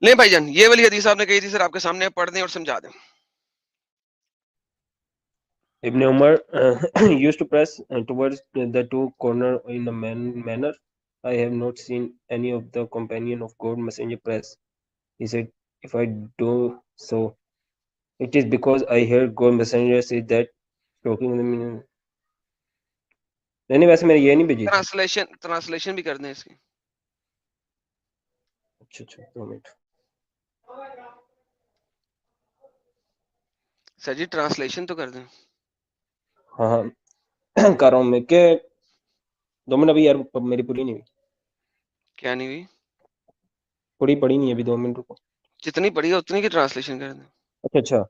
नहीं भाईजान, ये वाली हदीस आपने कही थी सर, आपके सामने पढ़ दें और समझा दें। Ibn Umar used to press towards the two corner in a manner I have not seen any of the companion of God messenger press. He said, if I do so, it is because I heard God messenger say that talking them in... नहीं वैसे मैंने ये नहीं भेजी थी। Translation भी कर दें इसकी। अच्छा 2 मिनट सर जी ट्रांसलेशन तो कर दें। हाँ हाँ कर रहा हूँ मैं के 2 मिनट अभी यार मेरी पूरी नहीं हुई। क्या नहीं हुई? पूरी पढ़ी नहीं अभी 2 मिनट रुको। जितनी पढ़ी है उतनी की ट्रांसलेशन कर दें। अच्छा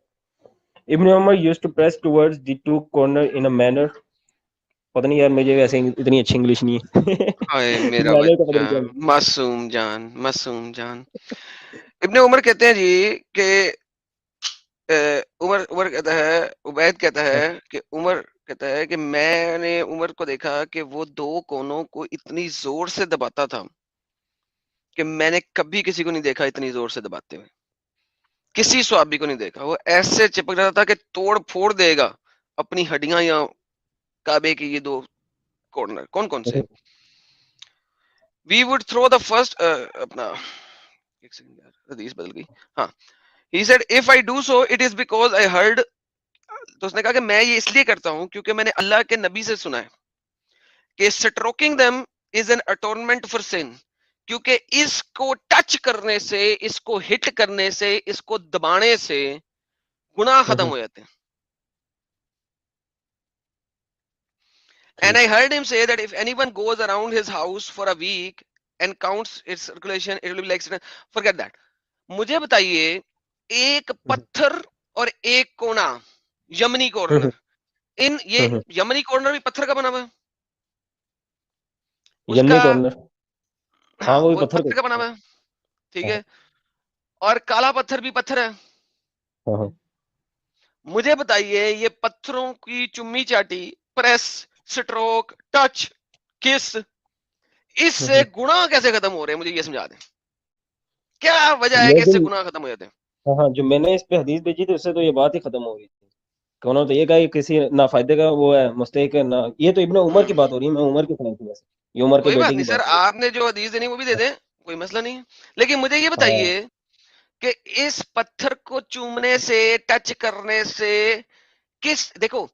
Ibn Umar used to press towards the two corner in a manner पता नहीं यार मुझे वैसे इतनी अच्छी इंग्लिश नहीं है हाय मेरा मैंने तो पता बच्चा, नहीं क्या मासूम जान, मासूम जान। इब्ने उमर कहते हैं जी कि उमर उमर कहता है, उबैद कहता है कि उमर कहता है कि मैंने उमर को देखा कि वो दो कोनों को इतनी जोर से दबाता था कि मैंने कभी किसी को नहीं देखा इतनी जोर से दबाते हुए, किसी स्वाबी को नहीं देखा। वो ऐसे चिपक जाता था कि तोड़ फोड़ देगा अपनी हड्डियां या काबे की ये दो कॉर्नर। कौन कौन से? We would throw the first अपना, एक सेकंड यार हदीस बदल गई। हाँ, he said if I do so it is because I heard, तो उसने कहा कि मैं ये इसलिए करता हूं क्योंकि मैंने अल्लाह के नबी से सुना है कि stroking them is an atonement for sin, क्योंकि इसको टच करने से, इसको हिट करने से, इसको दबाने से गुनाह खत्म हो जाते हैं। And I heard him say that if anyone goes around his house for a week and counts its circulation, it will be like, forget that. मुझे बताइए, एक पत्थर और एक कोना, यमनी कॉर्नर, इन ये यमनी कॉर्नर भी पत्थर का बना हुआ है उसका। यमनी कॉर्नर हाँ हाँ, वो भी वो पत्थर पत्थर का बना का हुआ है, ठीक हाँ है। और काला पत्थर भी पत्थर है। हाँ हाँ मुझे बताइए, ये पत्थरों की चुम्मी चाटी, प्रेस, स्ट्रोक, टच, किस, इससे गुनाह कैसे खत्म हो रहे हैं? मुझे ये समझा दें, क्या वजह है ये कि जो इससे गुनाह खत्म हो जाते हैं? हाँ हाँ जो मैंने इस पे हदीस भेजी थी उससे तो ये बात ही खत्म हो गई थी। कौन तो ये कहा कि किसी ना फायदे का वो है मुस्तहिक है ना, ये तो इब्न उमर की बात हो रही है, मैं उमर की सुनाई थी वैसे, ये उमर के कोई बात बेटे की नहीं सर, बात हो आपने जो हदीस देनी वो भी दे दें, कोई मसला नहीं है। लेकिन मुझे ये रही है। बताइए कि इस पत्थर को चूमने से, टच करने से, किस, देखो,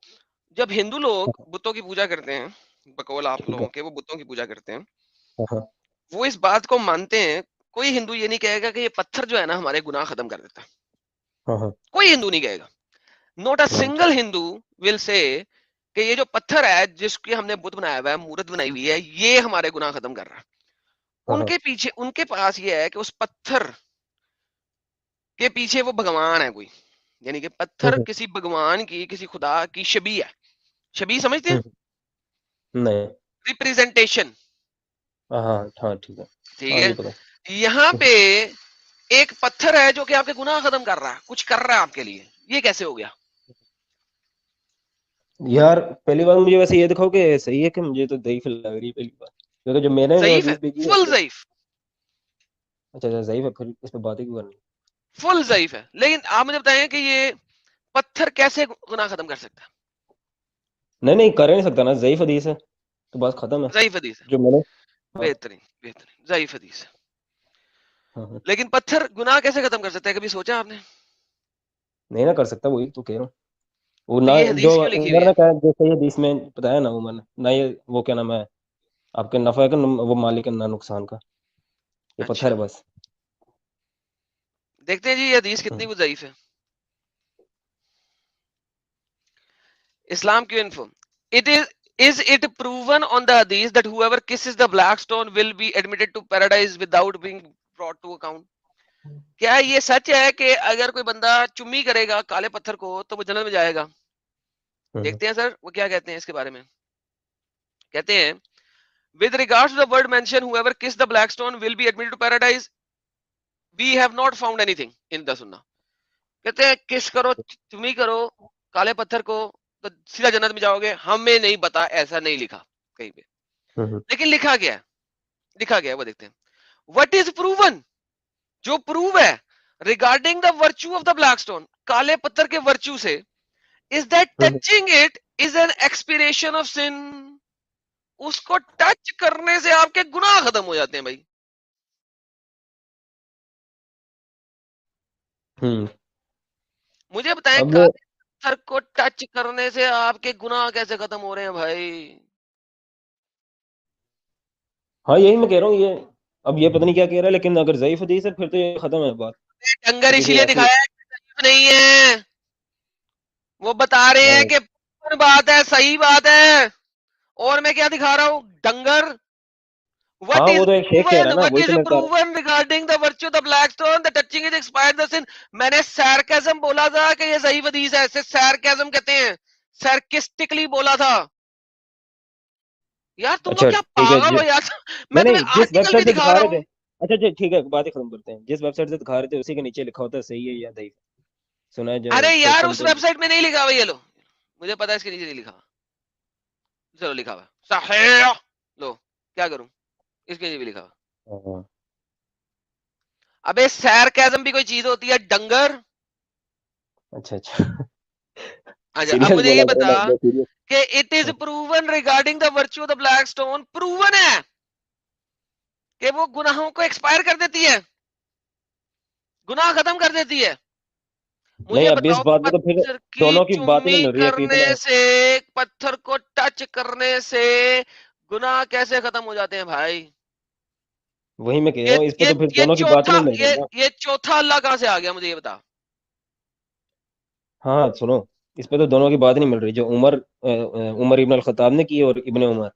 जब हिंदू लोग बुतों की पूजा करते हैं, बकौल आप ठीक है लोगों के, वो बुतों की पूजा करते हैं, हाँ हाँ वो इस बात को मानते हैं। कोई हिंदू ये नहीं कहेगा कि ये पत्थर जो है ना हमारे गुनाह खत्म कर देता है। हाँ हाँ कोई हिंदू नहीं कहेगा। Not a right single Hindu will say कि ये जो पत्थर है जिसकी हमने बुत बनाया हुआ है, मूर्त बनाई हुई है, ये हमारे गुनाह खत्म कर रहा है। हाँ हाँ उनके पीछे, उनके पास ये है कि उस पत्थर के पीछे वो भगवान है कोई, यानी कि पत्थर हम्म, किसी भगवान की, किसी खुदा की छवि है। छवि समझते हैं? हम्म, नहीं रिप्रेजेंटेशन, हाँ हाँ हाँ ठीक है ठीक हाँ है। ये पता यहाँ है। पे एक पत्थर है जो कि आपके गुनाह खत्म कर रहा है, कुछ कर रहा है आपके लिए, ये कैसे हो गया? यार पहली बार मुझे वैसे ये दिखाओ कि सही है कि मुझे तो दही लग रही है पहली बार, क्योंकि जो मैंने जो ज़ईफ है, हदीस भेजी है फुल ज़ईफ, अच्छा अच्छा सही है, फिर इस पे बात ही क्यों करनी। फुल ज़ईफ है। लेकिन आप मुझे बताएं कि ये पत्थर कैसे गुनाह खत्म कर सकता है? नहीं नहीं कर ही नहीं सकता ना, ज़ईफ हदीस है तो बात खत्म है। ज़ईफ हदीस है, जो मैंने हाँ बेहतरीन बेहतरीन, ज़ईफ हदीस है। हाँ हाँ लेकिन पत्थर गुनाह कैसे खत्म कर सकता है, कभी सोचा आपने? नहीं ना कर सकता, वही तो कह रहा हूँ। वो तो ना ये जो हदीस क्यों लिखी हुई उमर है? ने कहा जैसे ये हदीस में बताया ना उमर ने ना, ये वो क्या नाम है आपके नफा का वो मालिक है ना नुकसान का, ये पत्थर अच्छा, है बस। देखते हैं जी ये हदीस कितनी हम्म, वो ज़ईफ है। इस्लाम की info, it is it proven on the हदीस that whoever kisses the black stone will be admitted to paradise without being brought to account? क्या ये सच है कि अगर कोई बंदा चुम्मी करेगा काले पत्थर को तो वो जन्नत में जाएगा? हम्म, देखते हैं सर वो क्या कहते हैं इसके बारे में। कहते हैं, with regards to the word mention whoever kiss the black stone will be admitted to paradise, we have not found anything in the sunnah। कहते हैं किस करो, चुम्मी करो काले पत्थर को तो सीधा जन्नत में जाओगे, हमें नहीं पता, ऐसा नहीं लिखा कहीं पे। हम्म, लेकिन लिखा गया है, लिखा गया है, वो देखते हैं। व्हाट इज प्रूवन, जो प्रूव है regarding the virtue of the black stone, काले पत्थर के वर्च्यू से, is that touching it is an expiration of sin. उसको टच करने से आपके गुनाह खत्म हो जाते हैं भाई। हम्म। मुझे बताएं, अब काले पत्थर को टच करने से आपके गुनाह कैसे खत्म हो रहे हैं भाई? हाँ यही मैं कह रहा हूँ ये, अब ये पता नहीं क्या कह रहा है, लेकिन अगर ज़ईफ हदीस है फिर तो ये खत्म है बात। डंगर किसी इसीलिए ऐसे दिखाया है कि सही नहीं है, वो बता रहे हैं नहीं, कि बात है, सही बात है। और मैं क्या दिखा रहा हूं? डंगर। हाँ What is वो तो एक शेख कह रहा proven? है ना, What वही is तो मैं बता रहा हूँ। proven regarding the virtue of the black stone? The touching is expired the sin. मैंने sarcasm बोला था कि ये सही हदीस है, इसे sarcasm कहते हैं, sarcastically बोला था। यार तुम लोग अच्छा क्या ठीक है पागल हो यार? नहीं मैं तुम्हें नहीं, जिस आर्टिकल भी वेबसाइट से दिखा दिखा रहा रहे हूँ। थे, अच्छा अच्छा ठीक है, बात ही खत्म करते हैं। जिस वेबसाइट से दिखा रहे थे उसी के नीचे लिखा होता है सही है या ज़ईफ, सुना है जो अरे यार उस समथिंग। वेबसाइट में नहीं लिखा हुआ, ये लो, मुझे पता है इसके नीचे नहीं लिखा। चलो लिखा हुआ सही, लो क्या करूं, इसके नीचे भी लिखा हुआ। हाँ अबे sarcasm भी कोई चीज होती है डंगर? अच्छा अच्छा। अच्छा अब सीरियस मुझे ये बोला करो बता ना, मैं सीरियस। कि it is proven regarding the virtue of the black stone, proven है कि वो गुनाहों को एक्सपायर कर देती है, गुनाह खत्म कर देती है। नहीं मुझे अब इस बताओ, बात में तो फिर पत्थर की दोनों की बात ही नहीं चुम्मी मिल रही है कि करने इतना। से, पत्थर को टच करने से गुनाह कैसे खत्म हो जाते हैं भाई? वही मैं कह ये रहा हूँ, इस पे ये तो फिर ये दोनों की बात ही चौथा, नहीं मिल रही ना। ये चौथा अल्लाह कहां से आ गया, मुझे ये बता। हाँ हाँ, सुनो, इस पे तो दोनों की बात ही नहीं मिल रही, जो उमर इब्न अल खत्ताब ने की और इब्ने उमर,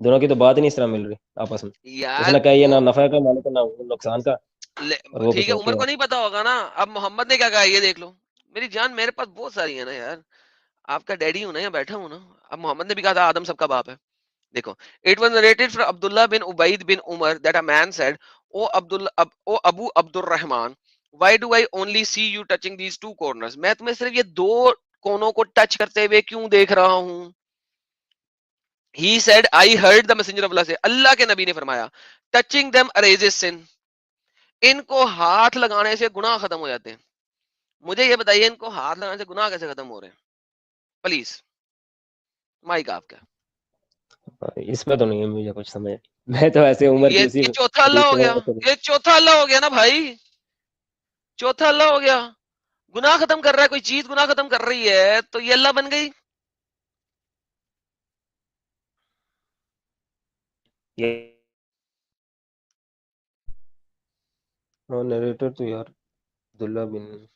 दोनों की तो बात ही नहीं इस तरह मिल रही आपस में। यार उसने कहा ये वो ना नफा का मालिक है ना नुकसान का, और वो ठीक कुछ है, और उमर कह को रहा नहीं पता होगा ना। अब मोहम्मद ने क्या कहा ये देख लो। मेरी जान, मेरे पास बहुत सारी है ना यार, आपका डैडी हूं ना, या बैठा हूं ना। अब मोहम्मद ने भी कहा था आदम सबका बाप है। देखो, it was narrated from Abdullah bin Ubaid bin Umar that a man said, O Abu Abdur Rahman, why do I only see you touching these two corners? मैं तुम्हें सिर्फ ये दो कोनों को टच करते हुए क्यों देख रहा हूं? He said, I heard the messenger of Allah से, अल्लाह के नबी ने फरमाया, टचिंग देम अरेजेस सिन, इनको हाथ लगाने से गुनाह खत्म हो जाते हैं। मुझे ये बताइए, इनको हाथ लगाने से गुनाह कैसे खत्म हो रहे हैं? प्लीज, माइक आपका। है। इसमें तो नहीं है मुझे कुछ समझ, मैं तो ऐसे उमर की उसी ये चौथा अल्लाह हदीस हो गया, से। ये चौथा अल्लाह हो गया ना भाई, चौथा अल्लाह हो गया। गुनाह खत्म कर रहा है, कोई चीज गुनाह खत्म कर रही है तो ये अल्लाह बन गई। ये नरेटर तो यार अब्दुल्ला बिन,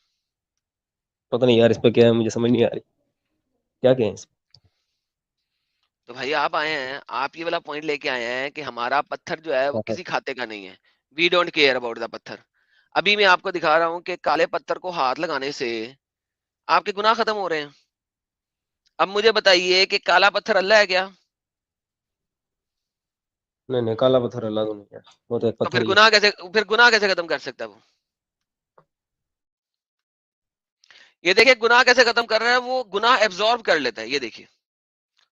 पता नहीं यार इस पे क्या है, मुझे समझ नहीं आ रही क्या कहें इस तो भाई आप आए हैं, आप ये वाला पॉइंट लेके आए हैं कि हमारा पत्थर जो है वो पे। किसी खाते का नहीं है, we don't care about the patthar. अभी मैं आपको दिखा रहा हूँ कि काले पत्थर को हाथ लगाने से आपके गुनाह खत्म हो रहे हैं। अब मुझे बताइए कि काला पत्थर अल्लाह है क्या? नहीं नहीं, काला पत्थर अल्लाह तो नहीं है, वो तो एक तो पत्थर ही है। फिर गुनाह कैसे खत्म कर सकता है वो? ये देखिए गुनाह कैसे खत्म कर रहा है, वो गुनाह एब्जॉर्ब कर लेता है, ये देखिए,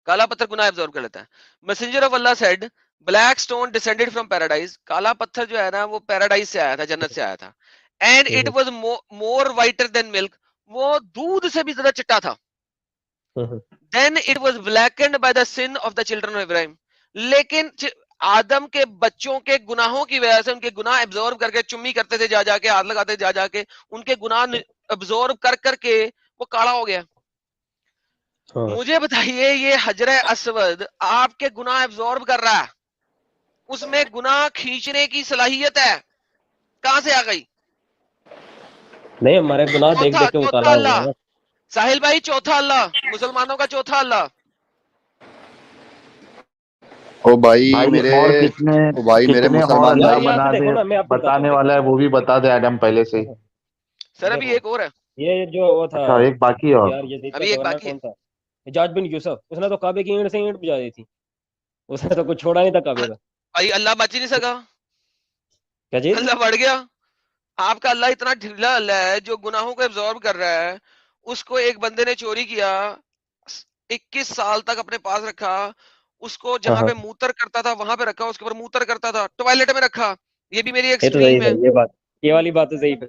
काला पत्थर गुनाह एब्जॉर्ब कर लेता है। Messenger of Allah said, black stone descended from paradise, काला पत्थर जो है ना वो पैराडाइज से आया था, जन्नत से आया था। And it hmm, was more whiter than milk, वो दूध से भी ज्यादा चिट्टा था। Hmm, then it was blackened by the sin of the children of Ibrahim, लेकिन आदम के बच्चों के गुनाहों की वजह से, उनके गुनाह एब्जॉर्ब करके, चुम्मी करते थे जा जाके, हाथ लगाते जा जाके, उनके गुनाह एब्जॉर्ब कर करके वो काला हो गया। हाँ। मुझे बताइए, ये हजर असवद आपके गुनाह एब्जॉर्ब कर रहा है, उसमें गुनाह खींचने की सलाहियत है, कहां से आ गई? नहीं हमारे गुनाह देख चौथा देख के वो चौथा काला हो गया अल्लाह, ना। साहिल भाई चौथा अल्लाह, मुसलमानों का चौथा अल्लाह। ओ भाई भाई मेरे और कितने ओ भाई मेरे कितने और मुसलमान यार अल्लाह भाई। यहाँ बना पे देखो दे, ना, मैं आपको बताता बताने हूँ देखो। वाला है वो भी बता दे आदम पहले से ही। हाँ, सर अभी देखो एक और है, ये जो वो था अच्छा एक बाकी है और। यार, यजीद का अभी एक गवर्नर बाकी है। कौन था, हिजाज बिन यूसुफ, उसने तो काबे की ईंट से ईंट बजा दी थी, उसने तो कुछ छोड़ा नहीं था काबे का। भाई अल्लाह बच ही नहीं सका, क्या चीज? अल्लाह बढ़ गया। आपका अल्लाह इतना ढीला अल्लाह है जो गुनाहों को एब्जॉर्ब कर रहा है। उसको एक बंदे ने चोरी किया, 21 साल तक अपने पास रखा, उसको हाँ जहां हाँ, पे मूत्र करता था वहां पे रखा, उसके ऊपर मूत्र करता था, टॉयलेट में रखा। ये भी मेरी ये तो सही एक्सट्रीम है है। ये बात। ये वाली बात तो सही है।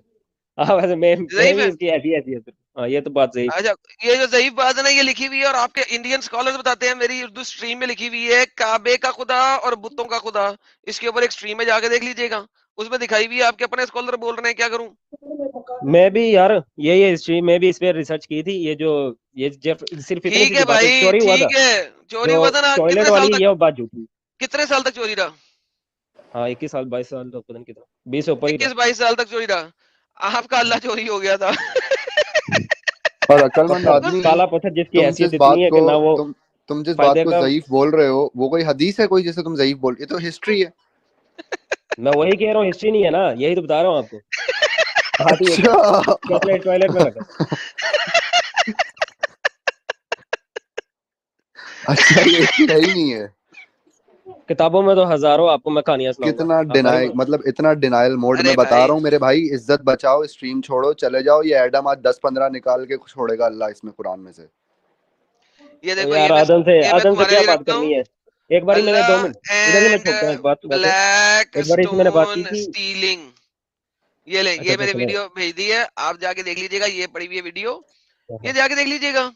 हाँ वैसे मैं ज़ईफ़ भी है? इसकी ऐसी ऐसी है। हाँ ये तो बात सही है। अच्छा, ये जो ज़ईफ़ बात है ना, ये लिखी हुई है और आपके इंडियन स्कॉलर्स बताते हैं, मेरी उर्दू स्ट्रीम में लिखी हुई है, काबे का खुदा और बुतों का खुदा। इसके ऊपर एक स्ट्रीम में जाके देख लीजिएगा, उसमें दिखाई हुई है, आपके अपने स्कॉलर बोल रहे हैं, क्या करूं? मैं भी यार यही हिस्ट्री में भी इस पे रिसर्च की थी। ये जो ये सिर्फ इतनी ठीक सी है बात है, भाई, चोरी हुआ था। ठीक है। चोरी जो हुआ था ना, टॉयलेट कितने साल वाली है, तक? ये बात झूठी। कितने साल तक चोरी रहा? हाँ 21 साल 22 साल तो पता नहीं कितना, 20 से ऊपर ही रहा। 21-22 साल तक चोरी रहा। आपका अल्लाह चोरी हो गया था। और अक्लमंद पत्थर आदमी, काला पत्थर जिसकी तुम जिस हैसियत इतनी बात है को कि ना वो तुम जिस बात फायदे को का। ज़ईफ बोल रहे हो, वो कोई हदीस है कोई जिसे तुम ज़ईफ बोल, ये तो हिस्ट्री है। मैं वही कह रहा हूँ, हिस्ट्री नहीं है ना, यही तो बता रहा हूँ आपको। बात ही एक है, अच्छा। चॉकलेट टॉयलेट में रखा। अच्छा, ये हिस्ट्री है ही नहीं है। किताबों में तो हजारों आपको मैं कहानियां सुनाऊंगा, कितना आप सारी डिनाई, मतलब इतना डिनाइल मोड में अरे बता भाई, रहा हूँ मेरे भाई, इज्जत बचाओ, स्ट्रीम छोड़ो, चले जाओ। ये एडम आज 10-15 निकाल के छोड़ेगा अल्लाह इसमें कुरान में से। ये तो देखो, यार ये मैं आदम से तुम्हारे क्या लिए बात रखता करनी हूँ। है। एक बारी मैंने 2 मिनट इधर ही मैं अल्लाह छोड़ता हूँ एक बात वैसे। ब्लैक एक बारी इसमें मैंने बात की स्टोन थी। स्टीलिंग। ये ले, अच्छा ये अच्छा मैंने सुनो। वीडियो भेज दी है, आप जाके देख लीजिएगा, ये पड़ी हुई है वीडियो, ये जाके देख लीजिएगा।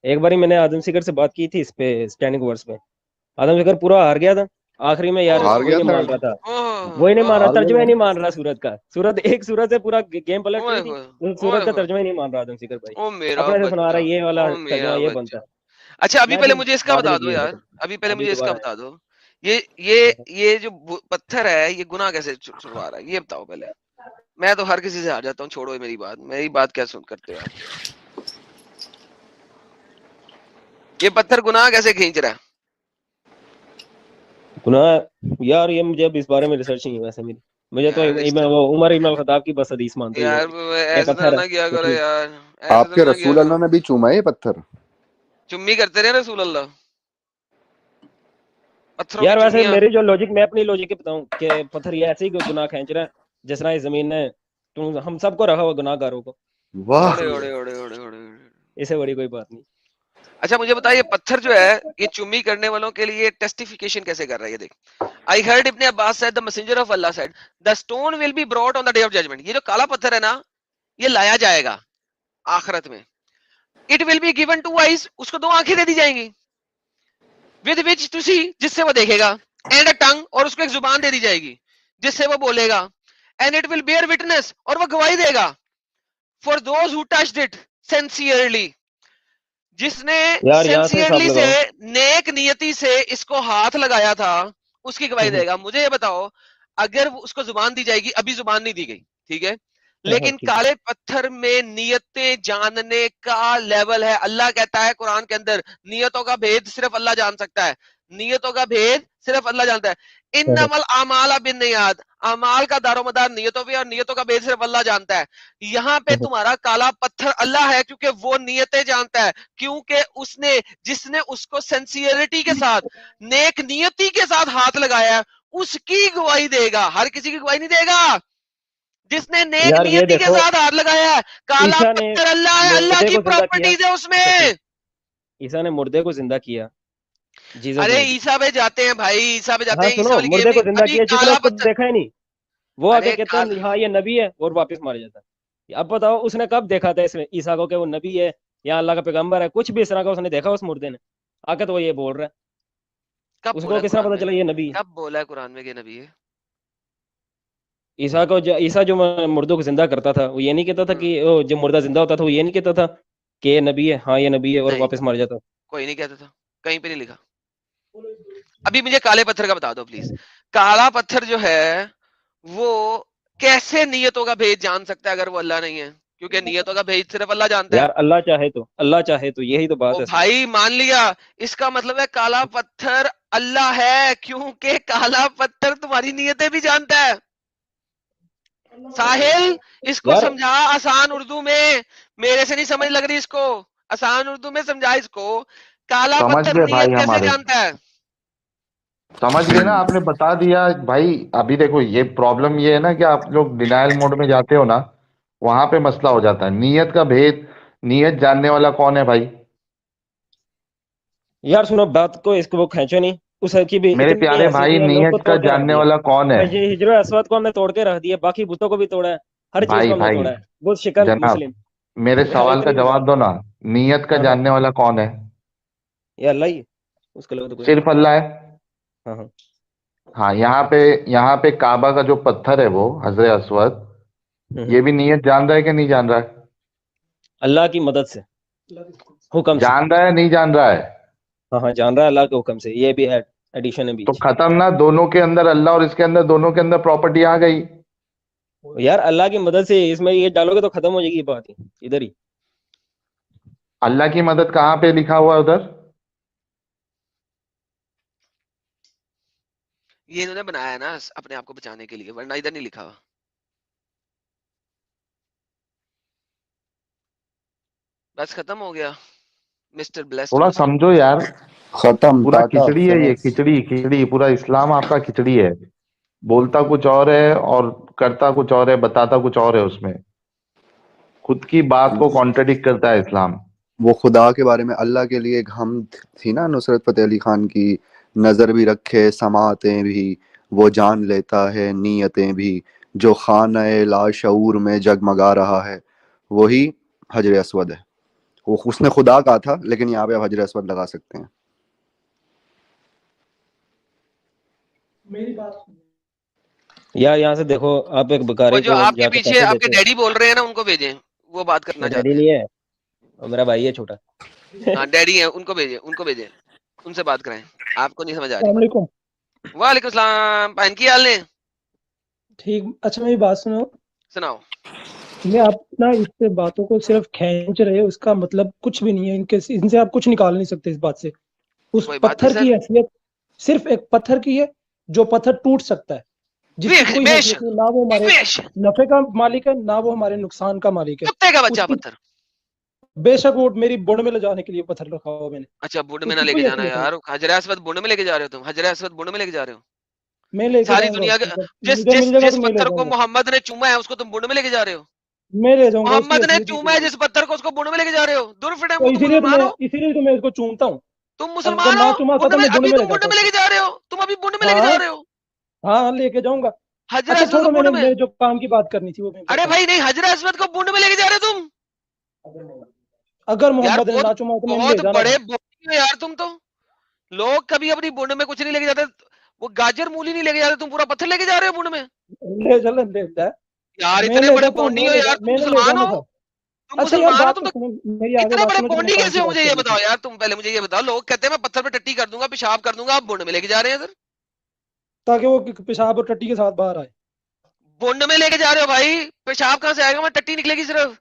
एक बारी मैंने आदम सीकर से बात की थी इस पे, स्टैंडिंग वर्स पे। आदम सीकर पूरा हार गया था आखिरी में यार, हार कोई गया नहीं था। मान रहा था। वही नहीं ओह, मान रहा, हार तर्जुमा ही गया। नहीं मान रहा सूरत का। सूरत एक सूरत से पूरा गेम पलट ओए रही थी, होए, उस ओए सूरत का होए, तर्जुमा ही नहीं मान रहा आदम सीकर भाई। ओ मेरा अपने से सुना रहा बच्चा, है, ये वाला ओ तर्जुमा मेरा ये बनता बच्चा। है। अच्छा, अभी मैं पहले फिर मुझे इसका बाद बता में दो किया यार, खत्म। अभी पहले अभी मुझे इसका दोबारा है। बता दो। ये ये ये जो पत्थर है, ये गुनाह कैसे छुड़वा रहा है, ये बताओ पहले। मैं तो हर किसी से हार जाता हूँ, छोड़ो मेरी बात क्या सुन करते हो आप। ये पत्थर गुनाह कैसे खींच रहा है? गुनाह यार, ये मुझे अब इस बारे में रिसर्च नहीं है वैसे मेरी। मुझे तो यार वो उमर इब्न खत्ताब की बस हदीस मानते हुए यार कि ये ऐसे तो पत्थर है ना किया कुछ करो नहीं। यार, ऐसे तो आपके ना किया रसूल करो। अल्लाह ने भी चूमा है ये पत्थर। चुम्मी करते रहे रसूल अल्लाह, पत्थरों की यार वैसे चुम्मियां। मेरी जो लॉजिक, मैं अपनी लॉजिक बताऊं कि पत्थर ये ऐसे ही गुनाह खींच रहा है जिस तरह इस जमीन ने तुम हम सबको रखा हुआ गुनाहगारों को, वाह। ऐसे ओड़े ही है। ओड़े ओड़े ओड़े ओड़े। इससे बड़ी कोई बात नहीं। अच्छा मुझे बताइए, पत्थर जो है, ये चुम्मी करने वालों के लिए टेस्टिफिकेशन कैसे कर रहा है, ये देख। I heard Ibne Abbas said the messenger of Allah said the stone will be brought on the day of judgment. ये जो काला पत्थर है ना, ये लाया जाएगा आखिरत में। It will be given two eyes, उसको 2 आंखें दे दी जाएंगी, विद विच टू सी, जिससे वो देखेगा, एंड अ टंग, और उसको एक जुबान दे दी जाएगी जिससे वो बोलेगा, and it will bear witness, और वो गवाही देगा, for those who touched it sincerely, जिसने यार यहाँ से हिसाब सिंसियरली से, लगाओ। नेक नियति से इसको हाथ लगाया था, उसकी गवाही देगा। मुझे ये बताओ, अगर उसको जुबान दी जाएगी, अभी जुबान नहीं दी गई, ठीक है, लेकिन ठीक है। काले पत्थर में नियतें जानने का लेवल है। अल्लाह कहता है कुरान के अंदर, नियतों का भेद सिर्फ अल्लाह जान सकता है, नियतों का भेद सिर्फ अल्लाह जानता है। इन्नमल आमाल बिन्नियात, अमाल का दारोमदार नियतों पे, और नियतों का भेद सिर्फ अल्लाह जानता है। यहाँ पे तुम्हारा काला पत्थर अल्लाह है, क्योंकि वो नियतें जानता है, क्योंकि उसने, जिसने उसको सिंसियरिटी के साथ, नेक नियति के साथ हाथ लगाया है, उसकी गवाही देगा, हर किसी की गवाही नहीं देगा। जिसने नेक यार ये नियति के देखो, साथ हाथ लगाया है, काला ईसा ने पत्थर अल्लाह है, अल्लाह मुर्दे की को जिंदा किया। प्रॉपर्टीज है अच्छा सुनो, उसमें। ईसा ने मुर्दे को जिंदा किया, जीसस अरे ने भी। ईसा पे जाते हैं भाई, ईसा पे जाते हाँ हैं, ईसा सुनो, वाली गेम मुर्दे नहीं, को जिंदा अभी किया जिसने काला उसको पत्थर। देखा ही नहीं। वो आके अरे कहता काल है हाँ ये नबी है, और वापस मार जाता है। अब बताओ उसने कब देखा था इसमें ईसा को कि वो नबी है या अल्लाह का पैगंबर है, कुछ भी इस तरह का उसने देखा उस मुर्दे ने? आके तो वो ये बोल रहा है। कब बोला उसको है किस तरह कुरान पता में? चला ये नबी है? कब बोला है कुरान में कि नबी है? ईसा जो मुर्दों को जिंदा करता था, वो ये नहीं कहता था हम्म, कि वो जो मुर्दा जिंदा होता था वो ये नहीं कहता था कि ये नबी है, हाँ ये नबी है, और नहीं, वापस मर जाता। कोई नहीं कहता था, कहीं पे नहीं लिखा। अभी मुझे काले पत्थर का बता दो प्लीज। काला पत्थर जो है, वो कैसे नियतों का भेद जान सकता है अगर वो अल्लाह नहीं है? क्योंकि नियतों का भेद सिर्फ अल्लाह जानता है। यार अल्लाह चाहे तो, यही तो बात ओ है असल में। भाई मान लिया, इसका मतलब है काला पत्थर अल्लाह है, क्योंकि काला पत्थर तुम्हारी नियतें भी जानता है। साहिल, इसको यार समझा आसान उर्दू में, मेरे से नहीं समझ लग रही इसको, आसान उर्दू में समझा इसको। काला समझ पत्थर गए भाई नियत कैसे हमारे, जानता है? समझ गए ना, आपने बता दिया भाई। अभी देखो ये प्रॉब्लम ये है ना कि आप लोग डिनायल मोड में जाते हो ना, वहां पे मसला हो जाता है। नियत का भेद, नियत जानने वाला कौन है भाई? यार सुनो, बात को इसको वो खींचो नहीं। उसकी भी मेरे इतनी प्यारे हैसियत भाई, नहीं, अल्लाह उसको नीयत का तोड़ के रख जानने दिया। वाला कौन है? हिजर असवद को हमने तोड़ के रख दिया, बाकी बुतों को भी तोड़ा है, हर चीज को भाई हमने भाई तोड़ा है। वो शिकल जनाब, मुस्लिम। मेरे सवाल का इतनी जवाब दो बुराई। ना। नीयत का हाँ हाँ, जानने वाला कौन है? ये अल्लाह ही है, उसके अलावा तो कोई नहीं। सिर्फ अल्लाह है। हाँ हाँ। हाँ, यहाँ पे काबा का जो पत्थर है वो हजर असवद, हम्म। ये भी नीयत जान रहा है कि नहीं जान रहा है? अल्लाह की मदद से, हुक्म से। जान रहा है नहीं जान रहा है? हाँ हाँ, जान रहा है अल्लाह के हुक्म से, ये भी है, एडिशन है तो बीच। खत्म ना, दोनों के अंदर अल्लाह और इसके अंदर, दोनों के अंदर प्रॉपर्टी आ गई। यार अल्लाह की मदद से इसमें ये डालोगे तो खत्म हो जाएगी ये बात ही, इधर ही। अल्लाह की मदद कहाँ पे लिखा हुआ है उधर? ये इन्होंने बनाया है ना अपने आप को बचाने के लिए, वरना इधर नहीं लिखा हुआ। बस खत्म हो गया, मिस्टर ब्लेस्ड थोड़ा मुस्लिम। समझो यार। खत्म, पूरा टाटा, खिचड़ी है ये, फिनिश। खिचड़ी खिचड़ी, पूरा इस्लाम आपका खिचड़ी है। बोलता कुछ और है और करता कुछ और है, बताता कुछ और है उसमें। खुद की बात को कॉन्ट्रडिक्ट करता है इस्लाम। वो खुदा के बारे में, अल्लाह के लिए एक हम थी ना नुसरत फतेह अली खान की, नज़र भी रखे समातें भी, वो जान लेता है नीयतें भी, जो खाना लाशऊर में जगमगा रहा है, वही हजर असवद है। वो उसने खुदा कहा था, लेकिन यहाँ पे आप हजर असवद लगा सकते हैं। मेरी बात यार, यहाँ से देखो, आप एक वो भिखारी जो को आपके जाके पीछे पैसे आपके देते हो। डैडी बोल रहे हैं ना, उनको भेजें, वो बात करना मेरा चाहते डैडी हैं। नहीं है, और मेरा भाई है छोटा। हाँ डैडी है, उनको भेजें, उनको भेजें, उनसे बात कराएं। आपको नहीं समझ आ रही अस्सलाम बात। वालेकुम। वालेकुम सलाम, बहन की हाल ने? ठीक, अच्छा मेरी बात सुनो। सुनाओ। ये आप ना इससे बातों को सिर्फ खींच रहे हो, इसका मतलब कुछ भी नहीं है, इनके इनसे आप कुछ निकाल नहीं सकते इस बात से। उस कोई बात नहीं पत्थर की सर। हैसियत सिर्फ एक पत्थर की है, जो पत्थर टूट सकता है, जिसकी कोई हैसियत बेशक नहीं, ना वो हमारे बेशक, नफे का मालिक है, ना वो हमारे नुकसान का मालिक है। कुत्ते का बच्चा उसकी पत्थर। बेशक वो मेरी बुढ़ में ले जाने के लिए पत्थर रखा हुआ मैंने, अच्छा बुंड में ना उसकी लेके कोई जाना हैसियत नहीं। यार, हजर असवद बुंड में लेके जा रहे हो तुम, हजर असवद बुंड में लेके जा रहे हो। मैं लेके सारी जाऊंगा दुनिया के उसको, जब जिस मुझे जिस मिल जाएगा जिस तो मैं ले पत्थर को जाऊंगा। मोहम्मद ने चूमा है उसको तुम बुंड में लेके जा रहे हो। मैं ले जाऊंगा, उसकी मोहम्मद ने हैसियत ही चूमा कोई है नहीं। जिस पत्थर को, उसको बुंड में लेके जा रहे हो। दुर्फिट है, तो वो तुम मुसलमान हो। इसीलिए तो मैं इसको चूमता हूँ। तुम अगर मुसलमान हो। ना चूमा था बुंड तो में, मैं बुढ़ अभी में ले तुम बुंड जाता में लेके उसको। जा रहे हो, तुम अभी बुंड में लेके जा हाँ रहे हो। हाँ, लेके जाऊंगा। हजर अच्छा असवद को छोड़ो, बुंड मैंने में। मैं जो काम की बात करनी थी वो मैं अरे करता हूँ। भाई नहीं, हजर असवद को बुंड में लेके जा रहे हो तुम। अगर यार मोहम्मद ने बहुत ना चुमा हो तो मैंने ले बहुत जाना बड़े था। बोली हो यार तुम तो। लोग कभी अपनी बुंड में कुछ नहीं लेके जाते। वो गाजर मूली नहीं लेके जाते, तुम पूरा पत्थर लेके जा रहे हो बुंड में। ले चल ले जा। यार मैं इतने ले बड़े जाता हूँ, बोंडी मैं हो ले यार, जा, तुम मैंने ले मुसलमान जाना हो। था। तुम अच्छा यार, मुसलमान हो बात तुम तो तो। सुनो, मेरी आगे इतना बात बड़े सुनो जो मैंने बोंडी काम कैसे की हो, बात मुझे ये करनी बताओ थी। यार। तुम पहले मुझे ये बताओ, लोग कहते हैं मैं पत्थर पे टट्टी कर दूंगा, पेशाब कर दूंगा, आप बुंड में लेके जा रहे हैं इधर। ताकि वो पेशाब और टट्टी के साथ बाहर आए। बुंड में लेके जा रहे हो भाई, पेशाब कहाँ से आएगा, मैं टट्टी निकलेगी सिर्फ।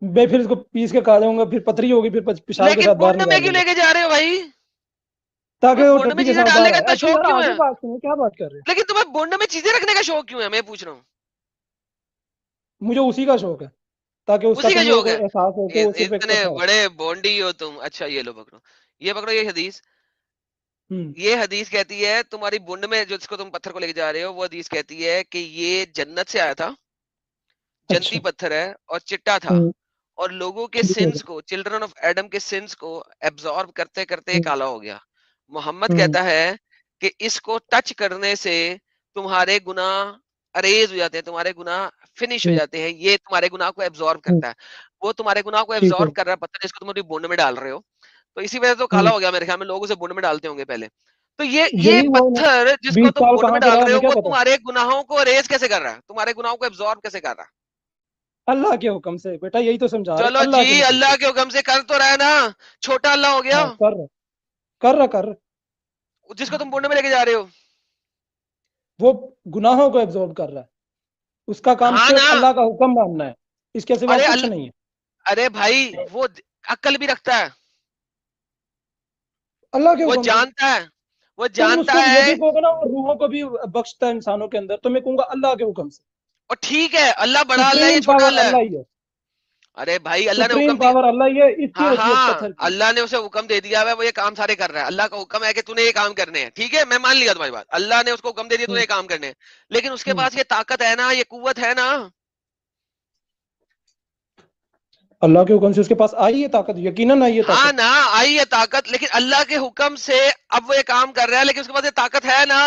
मैं फिर इसको पीस के खा जाऊंगा, फिर पथरी होगी, फिर पेशाब के लेकिन साथ बाहर बुंड में निकाल क्यों दूंगा, लेके जा रहे हो भाई? ताकि तुम्हें वो बुंड में टट्टी के चीजें साथ डालने बाहर का आए। इतना अच्छा शौक यार, क्यों आगे है? बात सुनो, क्या बात कर रहे हो। लेकिन तुम्हें बुंड में चीजें रखने का शौक क्यों है, मैं पूछ रहा हूँ। मुझे उसी का शौक है, ताकि उसका उसी का तुम लोगों शौक को है। एहसास हो कि वो सिर्फ एक इतने पत्थर है। बड़े बोंडी हो तुम। अच्छा ये लो पकड़ो, ये पकड़ो, ये हदीस। हम्म। ये हदीस कहती है तुम्हारी बुंड में जिसको तुम पत्थर को लेके जा रहे हो, वो हदीस कहती है कि ये जन्नत से आया था, जन्नती अच्छा। पत्थर है और चिट्टा था, हम्म। और लोगों के ठीक है। सिंस को, चिल्ड्रन ऑफ एडम के सिंस को एब्जॉर्ब करते करते ये हम्म। काला हो गया। मोहम्मद हम्म। कहता है कि इसको टच करने से तुम्हारे गुनाह अरेज हो जाते हैं, तुम्हारे गुनाह फिनिश हो हम्म। जाते हैं, ये तुम्हारे गुनाह को एब्जॉर्ब हम्म। करता है। वो तुम्हारे गुनाह को ठीक है। एब्जॉर्ब कर रहा है पत्थर, इसको तुम अपनी बुंड में डाल रहे हो, तो इसी वजह से तो काला हम्म। हो गया। मेरे ख्याल में लोग उसे बुंड में डालते होंगे पहले। तो ये यही वो है ना, पत्थर जिसको 20 तुम साल बुंड में कहाँ पे डाल रहा रहे हो, हमें क्या वो पता। तुम्हारे गुनाहों को अरेज कैसे कर रहा है, तुम्हारे गुनाहों को एब्जॉर्ब कैसे कर रहा है? अल्लाह के हुक्म से बेटा, यही तो समझा रहे, चलो अल्लाह जी, के हुक्म अल्लाह से। के हुक्म से कर तो रहा है ना। छोटा अल्लाह हो गया हाँ, कर रहा कर रहा कर रहा। जिसको तुम बुंड में लेके जा रहे हो। वो गुनाहों को एब्जॉर्ब कर रहा है, उसका काम हाँ सिर्फ ना। अल्लाह का हुक्म मानना है, इसके सिवा अरे कुछ नहीं है। अरे भाई वो अक्ल भी रखता है, अल्लाह के वो हुक्म से। जानता है, वो तुम जानता उसको ये है। भी कहोगे ना, वो रूहों को भी बख्शता है इंसानों के अंदर, तो मैं कहूंगा अल्लाह के हुक्म से। और ठीक है, अल्लाह बड़ा अल्लाह है, ये सुप्रीम छोटा पावर अल्लाह है। अल्लाह ही है। अरे भाई अल्लाह ने सुप्रीम हुक्म दिया। पावर अल्लाह ही है, इसकी हाँ हैसियत हाँ, पत्थर की है। अल्लाह ने उसे हुक्म दे दिया है, वो ये काम सारे कर रहा है। अल्लाह का हुक्म है कि तूने ये काम करने हैं, ठीक है, मैं मान लिया तुम्हारी बात। अल्लाह ने उसको हुक्म दे दिया तूने हम्म। ये काम करने हैं, लेकिन उसके हम्म। पास ये ताकत है ना, ये कुव्वत है ना। अल्लाह के हुक्म से उसके पास आई है ताकत, यकीनन आई है हाँ ताकत। ना, आई है ताकत, लेकिन अल्लाह के हुक्म से अब वो ये काम कर रहा है, लेकिन उसके पास ये ताकत है ना,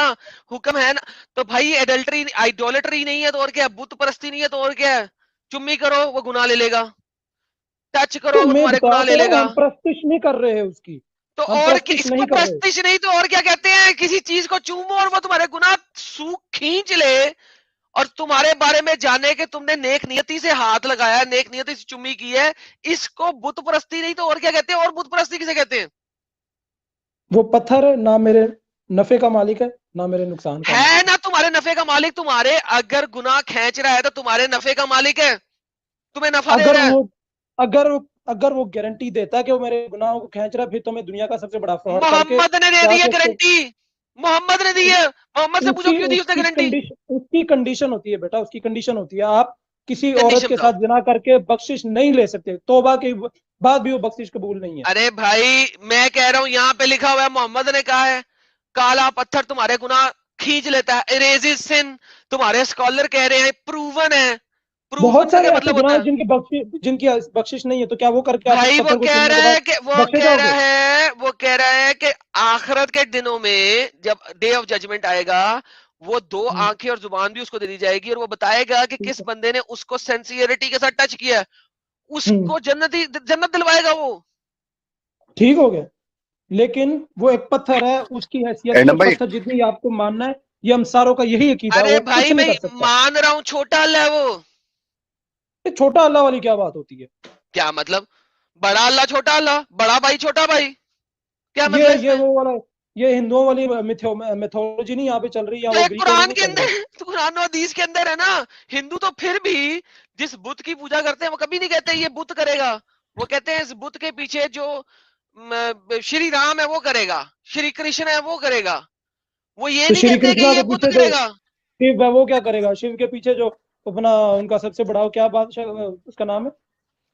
हुक्म है ना। तो भाई एडल्ट्री आइडोलेटरी नहीं है तो और क्या है, बुत परस्ती नहीं है तो और क्या है। चुम्मी करो वो गुनाह ले लेगा, टच करो तो वो मैं तुम्हारे बता गुनाह ले तो रहा हूँ, लेगा। हम प्रस्तिश नहीं कर रहे हैं उसकी, तो हम और क्या, प्रस्तिश इसको नहीं कर रहे। प्रस्तिश नहीं तो और क्या कहते हैं, किसी चीज को चूमो और वो तुम्हारे गुनाह सूख खींच ले, और तुम्हारे बारे में जाने के तुमने नेक नियति से हाथ लगाया, नेक नियति से चुम्मी की है, इसको बुत परस्ती नहीं तो और क्या कहते हैं। और बुत परस्ती किसे कहते हैं? वो पत्थर ना मेरे नफे का मालिक है ना मेरे नुकसान का है मालिक है। ना तुम्हारे नफे का मालिक, तुम्हारे अगर गुनाह खींच रहा है तो तुम्हारे नफे का मालिक है, तुम्हें नफा दे अगर रहा है। वो अगर अगर वो गारंटी देता है कि वो मेरे गुनाहों को खींच रहा है, फिर तो मैं दुनिया का सबसे बड़ा फ्रॉड करके मोहम्मद ने दे दी है जाके उसको, गारंटी, मोहम्मद ने दी है। मोहम्मद से पूछो उसकी क्यों दी उसने गारंटी। उसकी कंडीशन होती है बेटा, उसकी कंडीशन होती है, आप किसी औरत कंडीशन के बताओ। साथ जिना करके बख्शिश नहीं ले सकते, तौबा के बाद भी वो बख्शिश कबूल नहीं है। अरे भाई मैं कह रहा हूं, यहाँ पे लिखा हुआ है, मोहम्मद ने कहा है काला पत्थर तुम्हारे गुनाह खींच लेता है, इरेजेस सिन। तुम्हारे स्कॉलर कह रहे हैं प्रूवन है। प्रूवन बहुत का सारे क्या ऐसे मतलब गुनाह होता हैं है? जिनकी बख्शिश नहीं है, तो क्या वो करके आप उस भाई वो पत्थर को कह चूमने के रहा बाद है कि बख्शे जाओगे? आखिरत के दिनों में जब डे ऑफ जजमेंट आएगा, वो दो आंखें और जुबान भी उसको दे दी जाएगी, और वो बताएगा कि ठीक किस है। बंदे ने उसको सेंसियरिटी के साथ टच किया है, हम्म, उसको जन्नत दिलवाएगा वो। ठीक हो गया। लेकिन वो एक पत्थर है, उसकी हैसियत ये एडम भाई, पत्थर जितनी आपको मानना है, ये हम सारों का यही अकीदा है, अरे वो भाई कुछ नहीं मैं कर सकता। मान रहा हूं छोटा अल्लाह है वो। ये छोटा अल्लाह वाली क्या बात होती है? क्या मतलब? बड़ा अल्लाह छोटा अल्लाह, बड़ा भाई छोटा भाई, क्या ये मतलब ये इसमें? वो वाला, ये हिंदुओं वाली मेथोलॉजी नहीं यहाँ पे चल रही है, तो वो एक ग्रीक वाली कुरान नहीं के चल रही। अंदर, तो कुरान और हदीस के अंदर है ना। हिंदू तो फिर भी जिस बुत की पूजा करते हैं वो कभी नहीं कहते ये बुत करेगा, वो कहते हैं इस बुत के पीछे जो श्री राम है वो करेगा, श्री कृष्ण है वो करेगा। वो ये तो नहीं श्री कहते कि कृष्णा ये के बुत पीछे जो करेगा। शिव है वो क्या करेगा? शिव के पीछे जो अपना उनका सबसे बड़ा वो क्या बादशाह, उसका नाम है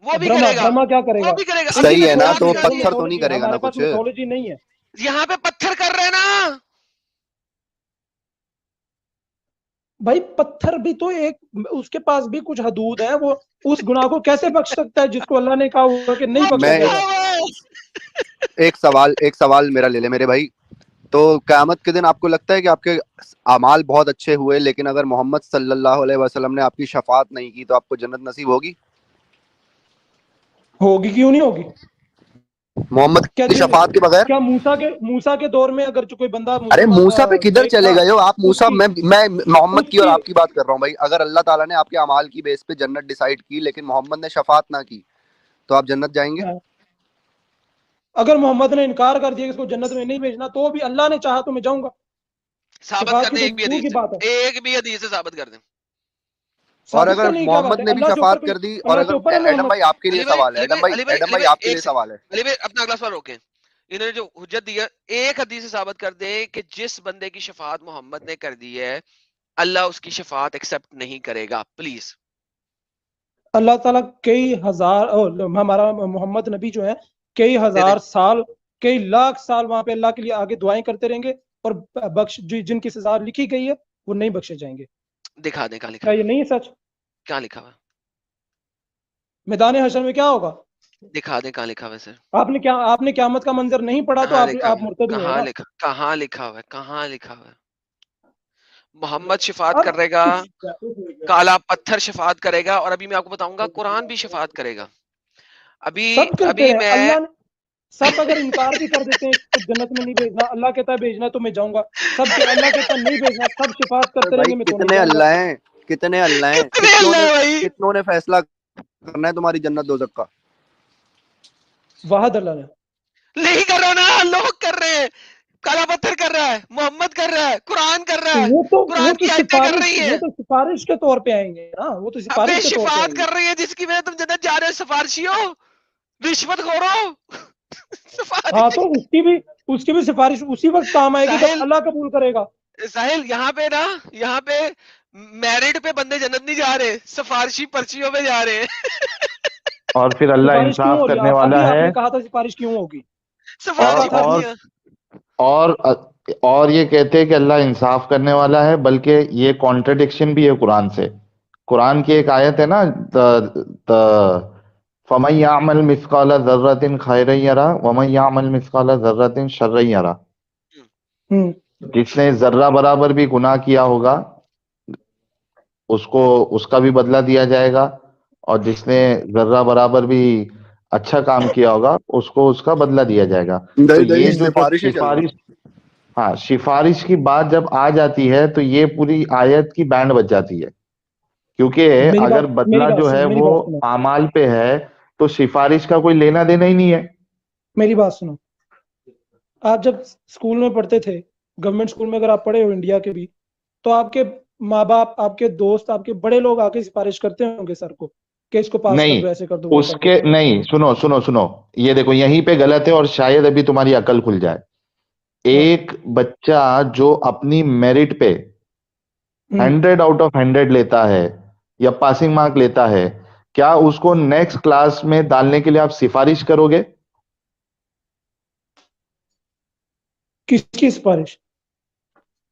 वो भी ब्रह्मा, करेगा, ब्रह्मा क्या वो करेगा? भी करेगा। उनकी अभी सही है मैंने ना, कुरान मेथोलॉजी तो है, दिखा वो दिया। पत्थर तो नहीं मेथोलॉजी है, करेगा ना हमारे पास कुछ। मेथोलॉजी नहीं है। यहाँ पे पत्थर कर रहे हैं ना। भाई पत्थर भी तो एक, उसके पास भी कुछ हदूद है, वो उस गुनाह को कैसे बख्श सकता है जिसको अल्लाह ने कहा हुआ कि नहीं वो बख्शा मैं पत्थर जाएगा? है। एक सवाल मेरा ले ले मेरे भाई। तो क़यामत के दिन आपको लगता है कि आपके अमाल बहुत अच्छे हुए, लेकिन अगर मोहम्मद सल्लल्लाहु अलैहि वसल्लम ने आपकी शफाअत नहीं की तो आपको जन्नत नसीब होगी? होगी, क्यों नहीं होगी? मोहम्मद क्या की शफाअत के बगैर? क्या मूसा के दौर में अगर जो कोई बंदा अरे मुसलमान मूसा पे किधर नेक चले था, गए हो आप? मूसा, उसकी मैं मोहम्मद की और उसकी आपकी बात कर रहा हूँ भाई। अगर अल्लाह ताला ने आपके अमाल की बेस पे जन्नत डिसाइड की, लेकिन मोहम्मद ने शफाअत ना की, तो आप जन्नत जाएंगे? अगर मोहम्मद ने इनकार कर दिया कि इसको जन्नत में नहीं भेजना, तो भी अल्लाह ने चाहा तो मैं जाऊंगा। साबित शफात कर की दे तो एक भी दूर हदीस की बात है, से, एक भी हदीस से साबित कर दे। और साबित अगर करने की क्या बात मोहम्मद है? ने भी अल्लाह के ऊपर शफाअत कर दी, और अल्लाह के ऊपर अगर है एडम मोहम्मद। भाई आपके लिए अली भाई सवाल है, अली भाई एडम भाई, अली भाई एडम अली भाई भाई आपके लिए एक सवाल है। अली भाई अपना अगला सवाल रोके। इन्होंने जो हुज्जत दी है, एक हदीस से साबित कर दे कि जिस बंदे की शफाअत मोहम्मद ने कर दी है, अल्लाह उसकी शफाअत एक्सेप्ट नहीं करेगा, प्लीज। अल्लाह ताला कई हजार हमारा मोहम्मद नबी जो है, कई दे दे, हजार साल, कई लाख साल वहां पे अल्लाह के लिए आगे दुआएं करते रहेंगे, और बख्श जिनकी सजा लिखी गई है वो नहीं बख्शे जाएंगे। दिखा दे कहाँ लिखा क्या हुआ ये है, नहीं है सच? कहाँ लिखा हुआ है, मैदान हशर में क्या होगा? दिखा दे कहाँ लिखा हुआ है सर। आपने क़यामत का मंजर नहीं पढ़ा, तो कहाँ लिखा आप हुआ है, मुर्तद हुए हो ना। कहाँ लिखा हुआ है, कहाँ लिखा हुआ है? मोहम्मद शफात अब करेगा, काला पत्थर शफात करेगा, और अभी मैं आपको बताऊंगा कुरान भी शफात करेगा। अभी सब करते अभी हैं, मैं अल्लाह ने सब अगर इनकार भी कर देते हैं इसको जन्नत में नहीं भेजना, अल्लाह कहता है भेजना तो मैं जाऊंगा। अल्लाह कहता है नहीं भेजना, सब शिफात अरे करते भाई रहेंगे, मैं तो नहीं कितने जाऊंगा। अल्लाह हैं, कितने अल्लाह हैं, कितने अल्लाह है भाई। कितनों ने फैसला करना है तुम्हारी जन्नत दोजख का? वाहद अल्लाह ने। नहीं कर रहा ना, लोग कर रहे हैं। काला पत्थर कर रहा है, मोहम्मद कर रहा है, कुरान कर रहा है, कुरान की आयतें कर रही है। वो तो सिफारिश के तौर पे आएंगे ना, वो तो अबे सिफारिश के तौर पे शिफात आएंगे। कर रही है जिसकी वजह तुम जन्नत जा रहे हो, सिफारशियों, रिश्वत खोरो। हाँ, सिफारिश। तो उसकी भी सिफारिश उसी वक्त काम आएगी जब साहिल, अल्लाह कबूल करेगा। साहिल यहाँ पे ना, यहाँ पे मैरिड पे बंदे जन्नत नहीं जा रहे, सिफारशी पर्चियों पे जा रहे हैं। और फिर अल्लाह सिफारिश क्यों इंसाफ हो रही है? करने वाला अभी है। आपने कहा था सिफारिश क्यों होगी? क्या और कहा सिफारशी था अभी? और पर्चियां। और और ये कहते हैं कि अल्लाह इंसाफ करने वाला है, बल्कि ये कॉन्ट्रडिक्शन भी है कुरान से। कुरान की एक आयत है ना, फमन यामल मिस्काला ज़र्रतिन खैरन यरा वमन यामल मिस्काला ज़र्रतिन शर्रन यरा। जिसने जर्रा बराबर भी गुनाह किया होगा उसको उसका भी बदला दिया जाएगा, और जिसने जर्रा बराबर भी अच्छा काम किया होगा उसको उसका बदला दिया जाएगा। तो ये जो जब सिफारिशें चल रही सिफारिश, हाँ, सिफारिश की बात जब आ जाती है तो ये पूरी आयत की बैंड बज जाती है, क्योंकि अगर बदला जो है मेरी वो बात सुनो, आमाल पे है तो सिफारिश का कोई लेना देना ही नहीं है। मेरी बात सुनो। आप जब स्कूल में पढ़ते थे, गवर्नमेंट स्कूल में अगर आप पढ़े हो इंडिया के भी, तो आपके माँ बाप, आपके दोस्त, आपके बड़े लोग आके सिफारिश करते होंगे सर को कि इसको पास कर नहीं, दो, ऐसे कर दो, वो कर उसके दो। नहीं, सुनो सुनो सुनो, ये देखो यहीं पे गलत है और शायद अभी तुम्हारी अकल खुल जाए। हाँ। एक बच्चा जो अपनी मेरिट पे हम्म 100 आउट ऑफ 100 लेता है या पासिंग मार्क लेता है, क्या उसको नेक्स्ट क्लास में डालने के लिए आप सिफारिश करोगे? किसकी सिफारिश?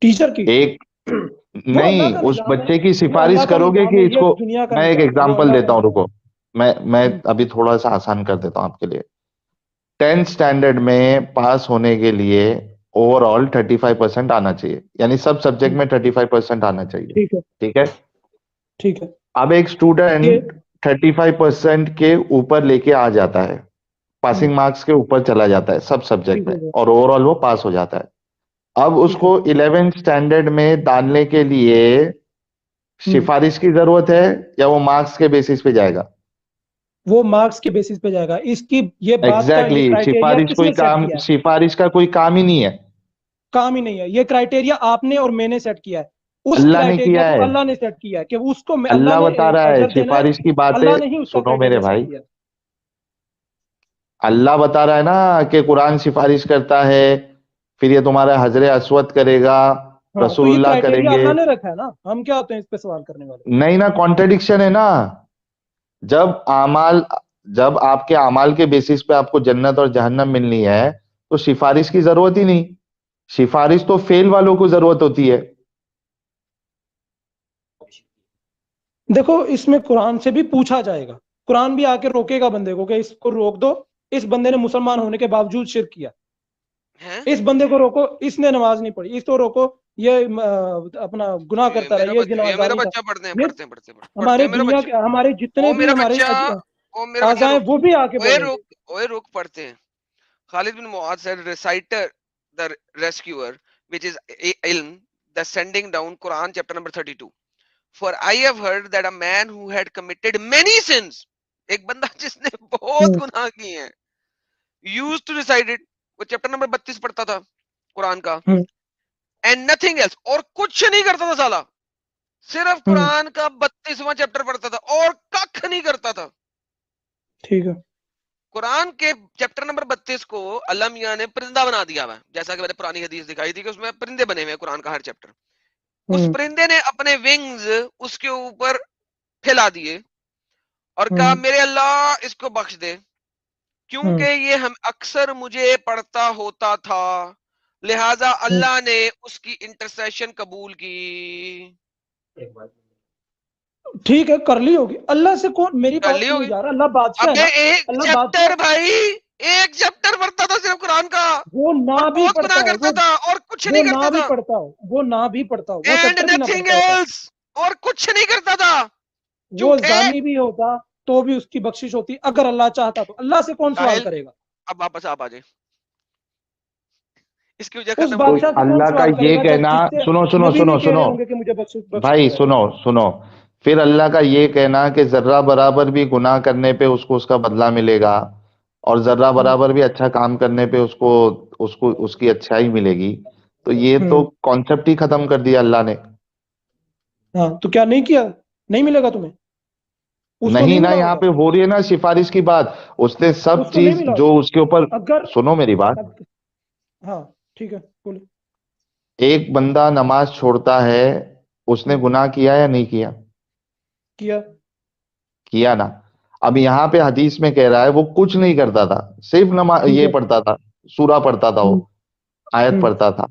टीचर की? एक वो अल्लाह नहीं, का उस निजाम है। बच्चे की वो सिफारिश अल्लाह का करोगे निजाम कि है, ये इसको, दुनिया का मैं एक निजाम है, वो एग्जांपल अल्लाह का देता हूं, निजाम रुको, मैं है। अभी थोड़ा सा आसान कर देता हूं आपके लिए। 10th स्टैंडर्ड में पास होने के लिए ओवरऑल 35% आना चाहिए, यानी सब सब्जेक्ट में 35% आना चाहिए। ठीक है, ठीक है। ठीक है। अब एक ये स्टूडेंट 35% के ऊपर लेके आ जाता है, पासिंग मार्क्स के ऊपर चला जाता है सब सब्जेक्ट ठीक में, हो गया, और ओवरऑल वो पास हो जाता है। अब ठीक है। उसको 11th स्टैंडर्ड में डालने के लिए हम्म सिफारिश की जरूरत है या वो मार्क्स के बेसिस पे जाएगा? वो मार्क्स के बेसिस पे जाएगा। इसकी ये बात का, ये एग्जैक्टली क्राइटेरिया सिफारिश कोई किसने सेट काम, किया है? सिफारिश का कोई काम ही नहीं है। काम ही नहीं है, ये क्राइटेरिया आपने और मैंने सेट किया है। उस अल्लाह ने क्राइटेरिया किया को है, अल्लाह ने सेट किया है कि उसको अल्लाह अल्लाह ने बता रहा है अजर देना है। सिफारिश की बातें। अल्लाह ने ही उसका सुनो मेरे क्राइटेरिया सेट भाई, किया है। अल्लाह बता रहा है ना कि कुरान सिफारिश करता है, फिर ये तुम्हारा हजरे अस्वद करेगा, हाँ, तो ये रसूलुल्लाह क्राइटेरिया करेंगे। अल्लाह ने रखा है ना, हम क्या होते हैं इस पे सवाल करने वाले? नहीं ना, कॉन्ट्रडिक्शन है ना। जब अमाल, जब आपके अमाल के बेसिस पे आपको जन्नत और जहन्नम मिलनी है तो सिफारिश की जरूरत ही नहीं। सिफारिश तो फेल वालों को जरूरत होती है। देखो, इसमें कुरान से भी पूछा जाएगा। कुरान भी आके रोकेगा बंदे को कि इसको रोक दो, इस बंदे ने मुसलमान होने के बावजूद शिर्क किया। हैं? इस बंदे को रोको, इसने नमाज नहीं पढ़ी, इसको रोको, ये अपना गुनाह करता रहा, ये ये जिनादारी मेरा था। बच्चा पढ़ते हैं, ये पढ़ते हैं, पढ़ते हैं, पढ़ते हमारे हैं मेरा दुनिया के, बच्चा। हमारे जितने ओ भी मेरा हमारे बच्चा, ओ मेरा बच्चा आज़ाएं, रुक, वो भी आके ओए बोलेंगे। रुक, ओए रुक, पढ़ते हैं। Khalid bin Mu'adh said, reciter the rescuer, which is ilm, the sending down Quran chapter number 32. For I have heard that a man who had committed many sins, एक बंदा जिसने बहुत हम्म गुनाह किए हैं, used to recite it, वो chapter number 32 पढ़ता था कुरान का, हम्म and nothing else, और कुछ नहीं करता था साला, सिर्फ हम्म कुरान का 32वां चैप्टर पढ़ता था और कख नहीं करता था। ठीक है। कुरान के चैप्टर नंबर 32 को अल्लाह मियां ने परिंदा बना दिया हुआ है, जैसा कि मैंने पुरानी हदीस दिखाई थी कि उसमें परिंदे बने हुए हैं कुरान का हर चैप्टर। उस हम्म परिंदे ने अपने विंग्स उसके ऊपर फैला दिए और कहा, हम्म मेरे अल्लाह इसको बख्श दे, क्योंकि हम्म ये हम अक्सर मुझे पढ़ता होता था, लिहाजा हम्म। अल्लाह ने उसकी इंटरसेशन कबूल की। ठीक है, कर ली होगी। अल्लाह से कौन, मेरी कर बात ली सुनो होगी। यार, अल्लाह बादशाह है अबे ना। एक अल्लाह बादशाह, चैप्टर भाई, एक चैप्टर पढ़ता था सिर्फ कुरान का, वो ना और भी बहुत गुनाह पढ़ता है, करता था और कुछ वो नहीं ना करता भी था, पढ़ता हो, वो ना भी पढ़ता हो, वो एंड चैप्टर भी ना नथिंग पढ़ता होता, एल्स, और कुछ नहीं करता था। वो झूठे जानी भी होता तो भी उसकी बख्शिश होती अगर अल्लाह चाहता तो। अल्लाह से कौन सवाल जाहिल। करेगा? अब वापस आप आ जाए, इसकी वजह उस खत्म तो होगी। बादशाह से कौन अल्लाह का सवाल ये करेगा जब कहना, जिससे सुनो सुनो नबी भी सुनो कह रहे सुनो, होंगे कि मुझे बख्शिश भाई कर। सुनो सुनो, फिर अल्लाह का ये कहना कि जर्रा बराबर भी गुनाह करने पे उसको उसका बदला मिलेगा, और जर्रा हम्म बराबर भी अच्छा काम करने पे उसको उसको उसकी अच्छाई मिलेगी, तो ये तो हम्म कॉन्सेप्ट ही खत्म कर दिया अल्लाह ने। हाँ, तो क्या नहीं किया? नहीं मिलेगा तुम्हें? उसको नहीं नहीं ना, मिला यहाँ होगा, पे हो रही है ना सिफारिश की बात, उसने सब उसको नहीं चीज मिला जो होगा। उसके ऊपर, अगर सुनो मेरी बात, हाँ, ठीक है, बोलो। एक बंदा नमाज छोड़ता है, उसने हम्म, गुनाह किया या नहीं किया? किया। किया ना। अब यहाँ पे हदीस में कह रहा है वो कुछ नहीं करता था, सिर्फ नमाज ठीक ये है। पढ़ता था, सूरा पढ़ता था, हम्म वो आयत हम्म पढ़ता था,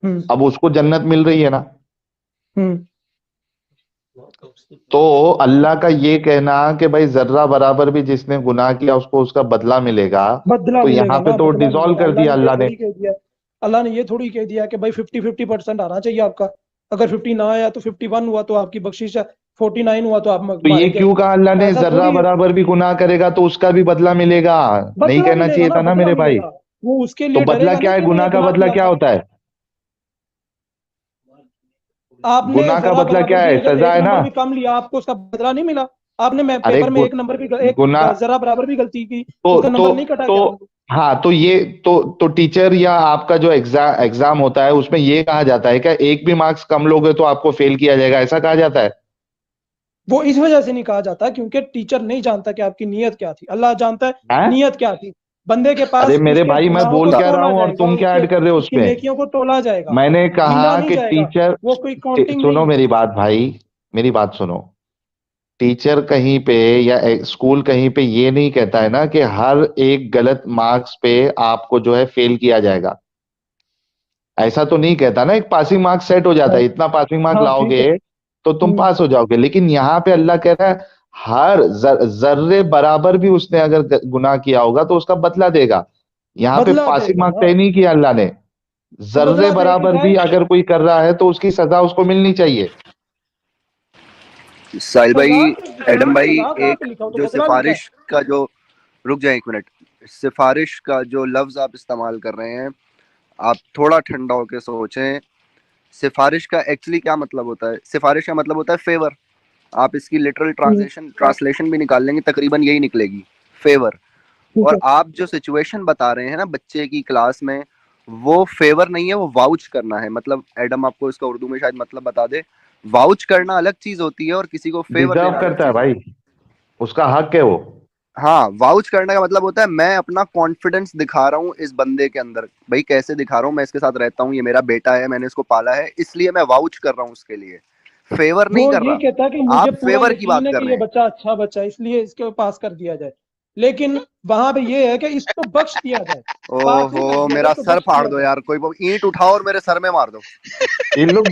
हम्म अब उसको जन्नत मिल रही है ना। हम्म तो अल्लाह का ये कहना कि भाई जर्रा बराबर भी जिसने गुनाह किया उसको उसका बदला मिलेगा, बदला तो यहाँ मिलेगा पे ना, तो बदला डिसॉल्व मिलेगा। कर दिया अल्लाह ने। अल्लाह ने ये थोड़ी कह दिया कि भाई 50-50% आना चाहिए आपका। अगर 50 ना आया तो 51 हुआ तो आपकी बख्शिश है, 49 हुआ तो आप तो ये मारे गए। क्यों कहा अल्लाह ने ऐसा जर्रा थोड़ी है, बराबर भी गुनाह करेगा तो उसका भी बदला मिलेगा? नहीं बदला कहना मिलेगा चाहिए ना, था ना बदला मेरे भाई। मिलेगा। वो उसके तो लिए बदला डरेगा क्या नहीं है? कि मैंने गुनाह का गुनाह बदला किया क्या था। होता है? आपने गुनाह का जरा बदला बराबर क्या भी है? अगर सजा एक है ना। नंबर भी कम लिया, आपको उसका बदला नहीं मिला। आपने अरे पेपर में एक नंबर भी, एक गुनाह जरा बराबर भी गलती की, तो उसका तो नंबर नहीं कटा तो क्या? हाँ, तो ये तो टीचर या आपका जो एग्जाम होता है उसमें ये कहा जाता है क्या एक भी मार्क्स कम लोगे तो आपको फेल किया जाएगा, ऐसा कहा जाता है? वो इस वजह से नहीं कहा जाता क्योंकि टीचर नहीं जानता कि आपकी नीयत क्या थी, अल्लाह जानता है हैं? नीयत क्या थी। बंदे के अरे पास मेरे उसके भाई मैं गुनाहों बोल को क्या रहा तोला हूँ और जाएगा, तुम क्या उसके ऐड कर रहे हो उसकी उसमें? नेकियों को तोला जाएगा, मैंने गिना कहा नहीं कि जाएगा। टीचर, वो कोई काउंटिंग सुनो नहीं है। मेरी बात भाई, मेरी बात सुनो। टीचर कहीं पे या स्कूल कहीं पे ये नहीं कहता है ना कि हर एक गलत मार्क्स पे आपको जो है फेल किया जाएगा, ऐसा तो नहीं कहता ना। एक पासिंग मार्क्स सेट हो जाता है, इतना पासिंग मार्क हाँ ठीक लाओगे है। तो तुम पास हो जाओगे। लेकिन यहाँ पे अल्लाह कह रहा है हर जर्रे बराबर भी उसने अगर गुनाह किया होगा तो उसका बदला देगा। यहाँ पे बदला पासिंग देगा मार्क ना, तय नहीं किया अल्लाह ने। तो जर्रे बदला दे के बराबर भी जाएगा। अगर कोई कर रहा है तो उसकी सजा उसको मिलनी चाहिए। साहिल सजा भाई, एडम भाई, सजा कहाँ एक पे लिखा हो, तो जो बदला लिखा है। सिफारिश का जो, रुक जाए एक मिनट, सिफारिश का जो लफ्ज आप इस्तेमाल कर रहे हैं, आप थोड़ा ठंडा होकर सोचें। सिफारिश का एक्चुअली क्या मतलब होता है? सिफारिश का मतलब होता है फेवर। आप इसकी लिटरल ट्रांसलेशन भी निकाल लेंगे, तकरीबन यही निकलेगी, फेवर। ठीक और है। आप जो सिचुएशन बता रहे हैं ना बच्चे की क्लास में, वो फेवर नहीं है, वो वाउच करना है। मतलब एडम आपको इसका उर्दू में शायद मतलब बता दे। वाउच करना अलग चीज होती है और किसी को फेवर डिजर्व देना अलग करता है चीज भाई, होती है। उसका हक है वो। हाँ, वाउच करने का मतलब होता है मैं अपना कॉन्फिडेंस दिखा रहा हूँ इस बंदे के अंदर। भाई कैसे दिखा रहा हूँ? मैं इसके साथ रहता हूँ, ये मेरा बेटा है, मैंने इसको पाला है, इसलिए मैं वाउच कर रहा हूँ उसके लिए, फेवर नहीं वो कर ये रहा। कहता है कि मुझे आप पूरा फेवर की यकीन बात है कर कि रहे ये हैं। बच्चा अच्छा बच्चा है, इसलिए इसके पास कर दिया जाए। लेकिन वहां पे ये है कि इसको बख्श दिया जाए, पास नहीं कर ओहो, दिया जाए, मेरा इसको सर बख्श फाड़ दिया दो जाए। यार, कोई ईंट उठाओ और मेरे सर में मार दो। ये लोग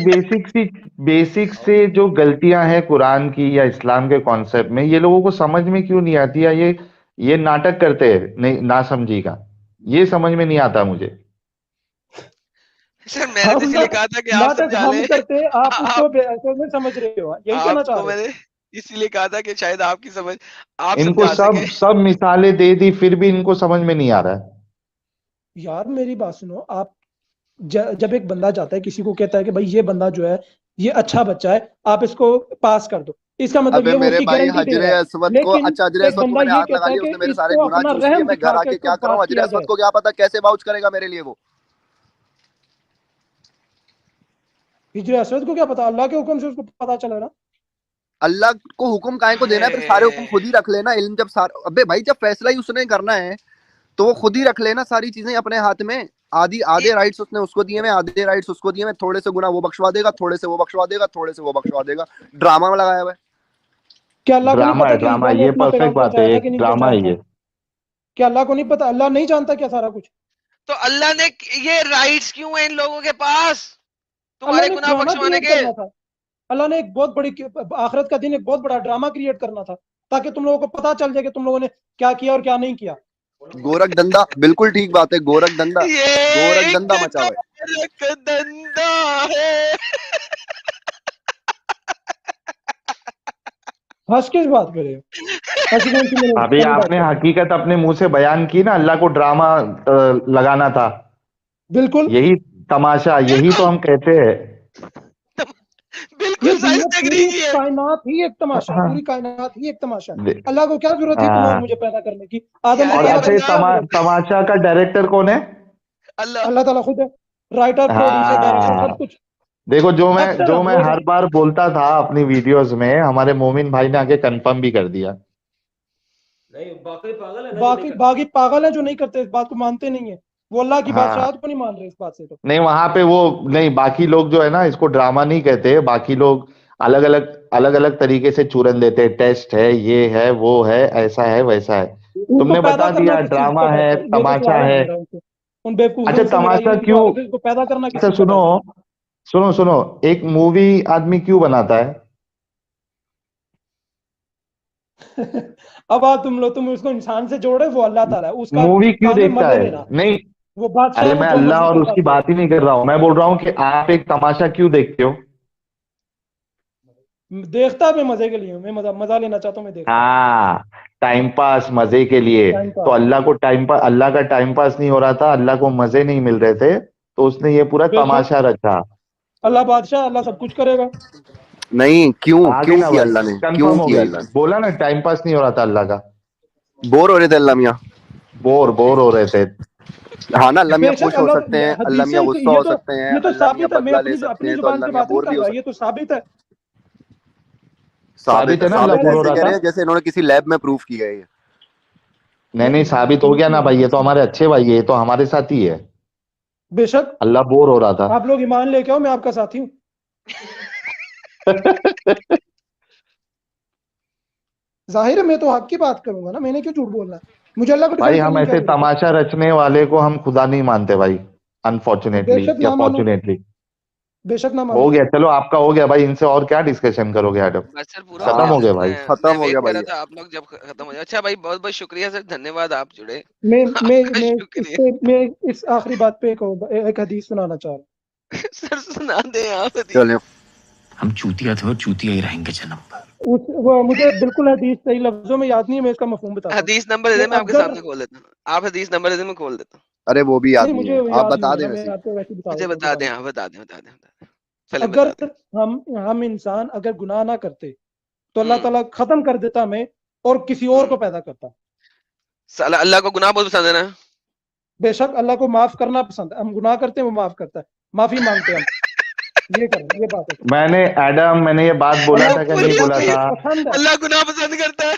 बेसिक से जो गलतियां हैं कुरान की या इस्लाम के कॉन्सेप्ट में, ये लोगों को समझ में क्यों नहीं आती है? ये नाटक करते हैं नहीं ना समझी का, ये समझ में नहीं आता मुझे। सर मैंने तो हम इसीलिए कहा था कि आप नाटक समझा हम लें। करते, आप आप उसको बेअसर में समझ रहे हो, यही कहना चाह आपको रहे हो। मैंने इसीलिए कहा था कि शायद आपकी समझ आप इनको समझा सके। सब सब मिसालें दे दी फिर भी इनको समझ में नहीं आ रहा है। यार मेरी बात सुनो आप, जब एक बंदा जाता है किसी को कहता है कि भाई ये बंदा जो है ये अच्छा बच्चा है, आप इसको पास कर दो, इसका मतलब अबे ये वो मेरे उसकी भाई, गारंटी दे हजरे रहा है। असवद को, लेकिन अच्छा हजरे एक असवद को बंदा मैंने ये हाथ लगा कहता है लिया, कि उसने मेरे सारे इसको गुनाह अपना चूस लिए, रहम मैं दिखा घर के आके इसको क्या करूं? पास हजरे किया असवद जाए। को क्या पता कैसे वाउच करेगा मेरे लिए वो। हिजर असवद को क्या पता, अल्लाह के हुक्म से उसको पता चला ना। अल्लाह को हुक्म काहे को देना है? फिर सारे हुक्म खुद ही रख लेना। इल्म जब सार, अबे भाई जब फैसला ही उसने करना है तो वो खुद ही रख लेना सारी चीजें अपने हाथ में। आधी आधे राइट्स उसने उसको दिए, मैं आधे राइट्स उसको दिए, मैं थोड़े से गुना वो बख्शवा देगा, थोड़े से वो बख्शवा देगा, थोड़े से वो बख्शवा देगा। ड्रामा में लगाया हुआ है। क्या अल्लाह को नहीं ड्रामा पता है, कि इस ड्रामा, भाई ने ये अपना परफेक्ट पैगाम बात है, पहुंचाया था एक कि नहीं ड्रामा पहुंचाया है था? ये। क्या अल्लाह को नहीं पता, अल्लाह नहीं जानता क्या सारा कुछ? तो अल्लाह ने ये राइट्स क्यों है इन लोगों के पास अल्लाह तुम्हारे ने गुनाह ड्रामा बख्शवाने क्रिएट के? करना था। अल्लाह ने एक बहुत बड़ी, आखिरत का दिन एक बहुत बड़ा ड्रामा क्रिएट करना था, ताकि तुम लोगों को पता चल जाए कि तुम लोगों ने क्या किया और क्या नहीं किया। गोरख धंधा, बिल्कुल ठीक बात है, गोरख धंधा, ये गोरख एक धंधा मचा हुआ है। गोरख धंधा है। हंस किस बात कर रहे हो? हंसी कौन सी मेरे अभी कौन बात आपने कर रहे हो? हकीकत अपने मुंह से बयान की ना, अल्लाह को ड्रामा लगाना था। बिल्कुल। यही तमाशा, यही तो बिल्कुल हम कहते हैं। ये बिल्कुल सही दुनिया, से एग्री पूरी किए। कायनात ही एक तमाशा है, पूरी हाँ, कायनात ही एक तमाशा है। दे- अल्लाह को क्या जरूरत थी तुम्हें और मुझे हाँ। पैदा करने की? आदम को यार और ये पैदा अच्छा, ये करने की बता क्या जरूरत थी? तमाशा का डायरेक्टर कौन है? अल्लाह। अल्लाह ताला खुद है, राइटर, प्रोड्यूसर, डायरेक्टर, हाँ, सब कुछ। देखो एक्टर जो हम मैं लोग हैं। हर बार बोलता था अपनी वीडियोस में, हमारे मोमिन भाई ने आके कंफर्म भी कर दिया। बाकी बाकी पागल है जो नहीं करते, इस बात को मानते नहीं है। वो अल्लाह की हाँ, बादशाहत को नहीं मान रहे इस बात से तो। नहीं वहां पे वो, नहीं बाकी लोग जो है ना इसको ड्रामा नहीं कहते, बाकी लोग अलग अलग तरीके से चूरन देते हैं, टेस्ट है, ये है, वो है, ऐसा है, वैसा है। उनको तुमने पैदा बता करना दिया किस चीज ड्रामा का है, डर है, ये तो तमाशा सवाल है है। ना मेरा उनसे। उन बेवकूफों अच्छा, से मेरा तमाशा यही क्यों? सवाल है कि इसको पैदा करना किस अच्छा चीज का सुनो, डर है? सुनो सुनो, एक मूवी आदमी क्यों बनाता है? अब आप तुम उसको इंसान से जोड़े, वो अल्लाह ताला है, उसका मूवी क्यों काम है देखता मजे है? लेना। नहीं, वो बादशाह अरे है, वो मैं जो अल्लाह मर्जी और करता उसकी फिरे। बात ही नहीं कर रहा हूं, मैं बोल रहा हूँ कि आप एक तमाशा क्यों देखते हो? देखता मैं मजे के लिए हूँ, मैं मजा मजा लेना चाहता हूँ, मैं देखता हूँ हाँ, टाइम पास, मजे के लिए। टाइम तो पास। अल्लाह को टाइम पास, अल्लाह का टाइम पास नहीं हो रहा था, अल्लाह को मजे नहीं मिल रहे थे, तो उसने ये पूरा बेशक तमाशा रचा। अल्लाह बादशाह, अल्लाह सब कुछ करेगा। नहीं, क्यों आ गई क्यों ना किया भाई, अल्लाह ने, क्यों कंफर्म हो किया गई। अल्लाह ने? बोला ना, टाइम पास नहीं हो रहा था अल्लाह का। बोर हो रहे थे अल्लाह मियाँ। बोर बोर हो रहे थे। हाँ ना, अल्लाह मियाँ बेशक खुश हो सकते हैं, अल्लाह अल्लाह हदीस मियाँ से, गुस्सा हो सकते हैं, ये तो अल्लाह मियाँ साबित है, मैं बदला ले अपनी सकते अपनी हैं, तो जुबान अल्लाह से मियाँ बात नहीं बोर भी कर हो रहा, ये सकते तो साबित है। हैं। साबित साबित है, है ना अल्लाह साबित बोर हो ऐसे रहा कह था। रहे हैं जैसे इन्होंने किसी लैब में प्रूफ किया है ये। नहीं नहीं, साबित हो गया ना भाई, ये तो हमारे अच्छे भाई है, ये तो हमारे साथ ही है। बेशक अल्लाह बोर हो रहा था। आप लोग ईमान लेके आओ, मैं आपका साथी हूँ। जाहिर है मैं तो हक की बात करूंगा ना, मैंने क्यों झूठ बोलना है, मुझे अल्लाह को भाई डिफेंड हम करने की क्या ऐसे जरूरत है। तमाशा रचने वाले को हम खुदा नहीं मानते भाई, अनफॉर्चुनेटली बेशक या ना मानो, फॉर्चुनेटली। बेशक ना हो मानो। गया, चलो आपका हो गया भाई, इनसे और क्या डिस्कशन करोगे एडम? बस सर पूरा हो खत्म गया हाँ, हो सर। गया भाई। मैं खत्म हो वेट गया कर भाई। रहा था आप लोग जब खत्म हो जाए। अच्छा भाई, बहुत बहुत शुक्रिया सर, धन्यवाद, आप जुड़े। मैं मैं आपका मैं इस शुक्रिया। पे मैं इस आखिरी बात पे एक हदीस सुनाना चाह रहा हूँ। सर सुना दे आप हदीस। चलिए, हम चूतिया थे और चूतिया ही रहेंगे जन्म भर। वो मुझे बिल्कुल हदीस सही लफ्जों में याद नहीं है, मैं इसका मफहूम बताता हूँ हदीस नंबर दे कि दे, मैं आपके अगर, सामने खोल देता हूँ। आप हदीस नंबर दे दे, मैं खोल देता हूँ। अरे वो भी याद नहीं नहीं मुझे है, आप याद नहीं बता है दें ना, मैं वैसे ही। आपको वैसे ही मुझे बता बता देता दें, हूँ। हाँ बता दें, बता दें, बता दें। चले अगर बता दें। हम इंसान अगर गुनाह ना करते तो अल्लाह हम्म। ताला खत्म कर देता हमें और किसी और को पैदा करता। साला अल्लाह को गुनाह बहुत पसंद है ना। बेशक अल्लाह को माफ करना पसंद है, हम गुनाह करते हैं वो माफ करता है, माफी मांगते हैं हम, ये करें, ये बात है। मैंने एडम, मैंने ये बात बोला अल्लाह था क्या, नहीं बोलिए बोला भाई, था? पसंद है। अल्लाह गुनाह पसंद करता है।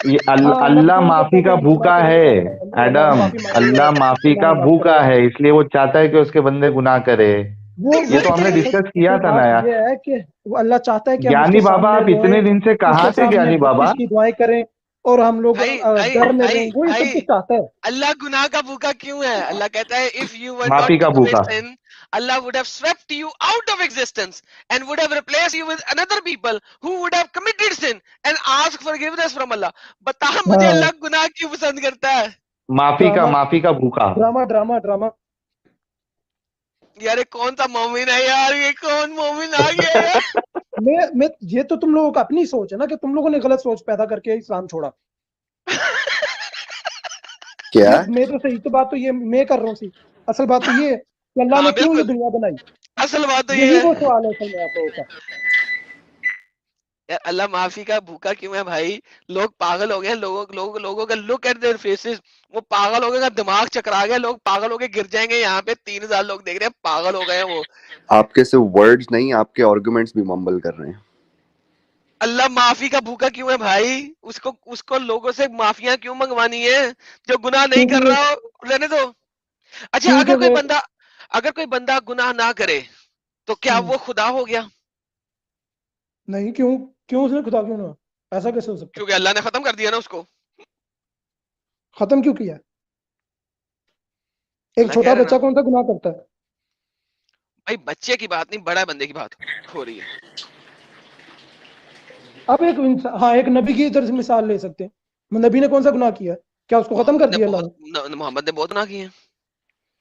ये हाँ अल्लाह अल्लाह पसंद करता माफी है कि का हम गुनाह भूखा करें, है। अल्लाह एडम, माफी मांगते अल्लाह हैं, माफी गुनाह का माफ भूखा करेगा। है, इसलिए वो चाहता है कि उसके बंदे गुनाह करे। ये तो हमने एग्जैक्टली। डिस्कस किया तो था ना बात यार। ये है कि वो अल्लाह चाहता है कि हम उसके ज्ञानी बाबा, सामने आप रोएं, इतने दिन से कहाँ उसके थे सामने ज्ञानी बाबा? किसकी दुआएं करें, और हम लोग भाई भाई डर में भाई रहें, वो ये सब भाई, कुछ चाहता है। अल्लाह गुनाह का भूखा क्यों है? अल्लाह कहता है इफ यू वर माफी नॉट का टू कमिट भूखा। sin, Allah would have swept you out of existence and would have replaced you with another people who would have committed sin and asked forgiveness from Allah. बता मुझे हाँ, अल्लाह गुनाह क्यों पसंद करता है? ड्रामा माफी का भूखा। Drama drama drama. यार ये कौन सा मोमिन है यार, ये कौन मोमिन आ गया यार? मैं ये तो तुम लोगों का अपनी सोच है ना, कि तुम लोगों ने गलत सोच पैदा करके इस्लाम छोड़ा। क्या? मैं तो सही तो बात तो ये मैं कर रहा हूँ, सी असल बात तो ये है कि अल्लाह हाँ ने क्यों ये बिल्कुल, दुनिया बनाई। असल बात तो यही ये वो है। सवाल है असल में आप लोगों का। यार अल्लाह माफी का भूखा क्यों है भाई? लोग पागल हो गए हैं, लोगों का लुक एट देयर फेसेस, वो पागल हो गए, का दिमाग चकरा गया, लोग पागल हो के गिर जाएंगे। यहाँ पे 3000 लोग देख रहे हैं, पागल हो गए हैं वो। आपके सिर्फ वर्ड्स नहीं, आपके आर्गुमेंट्स भी मम्बल कर रहे हैं। अल्लाह माफी का भूखा क्यों है भाई? उसको उसको लोगों से माफियां क्यों मंगवानी है? जो गुनाह नहीं कर क्योंकि रहा हो रहने दो। अच्छा, क्योंकि वे अगर कोई बंदा गुनाह ना करे तो क्या वो खुदा हो गया? नहीं, क्यों क्यों उसने खुदा क्यों ना, ऐसा कैसे हो सकता है? क्योंकि अल्लाह ने खत्म कर दिया ना उसको। खत्म क्यों किया? एक अल्लाह कह छोटा रहा है बच्चा ना कौन सा गुनाह करता है? भाई, बच्चे की बात नहीं, बड़ा बंदे की बात हो रही है। अब एक हाँ, एक नबी की इधर से मिसाल ले सकते हैं। नबी ने कौन सा गुनाह किया? क्या उसको खत्म कर दिया अल्लाह ने? मोहम्मद ने बहुत गुनाह किए हैं।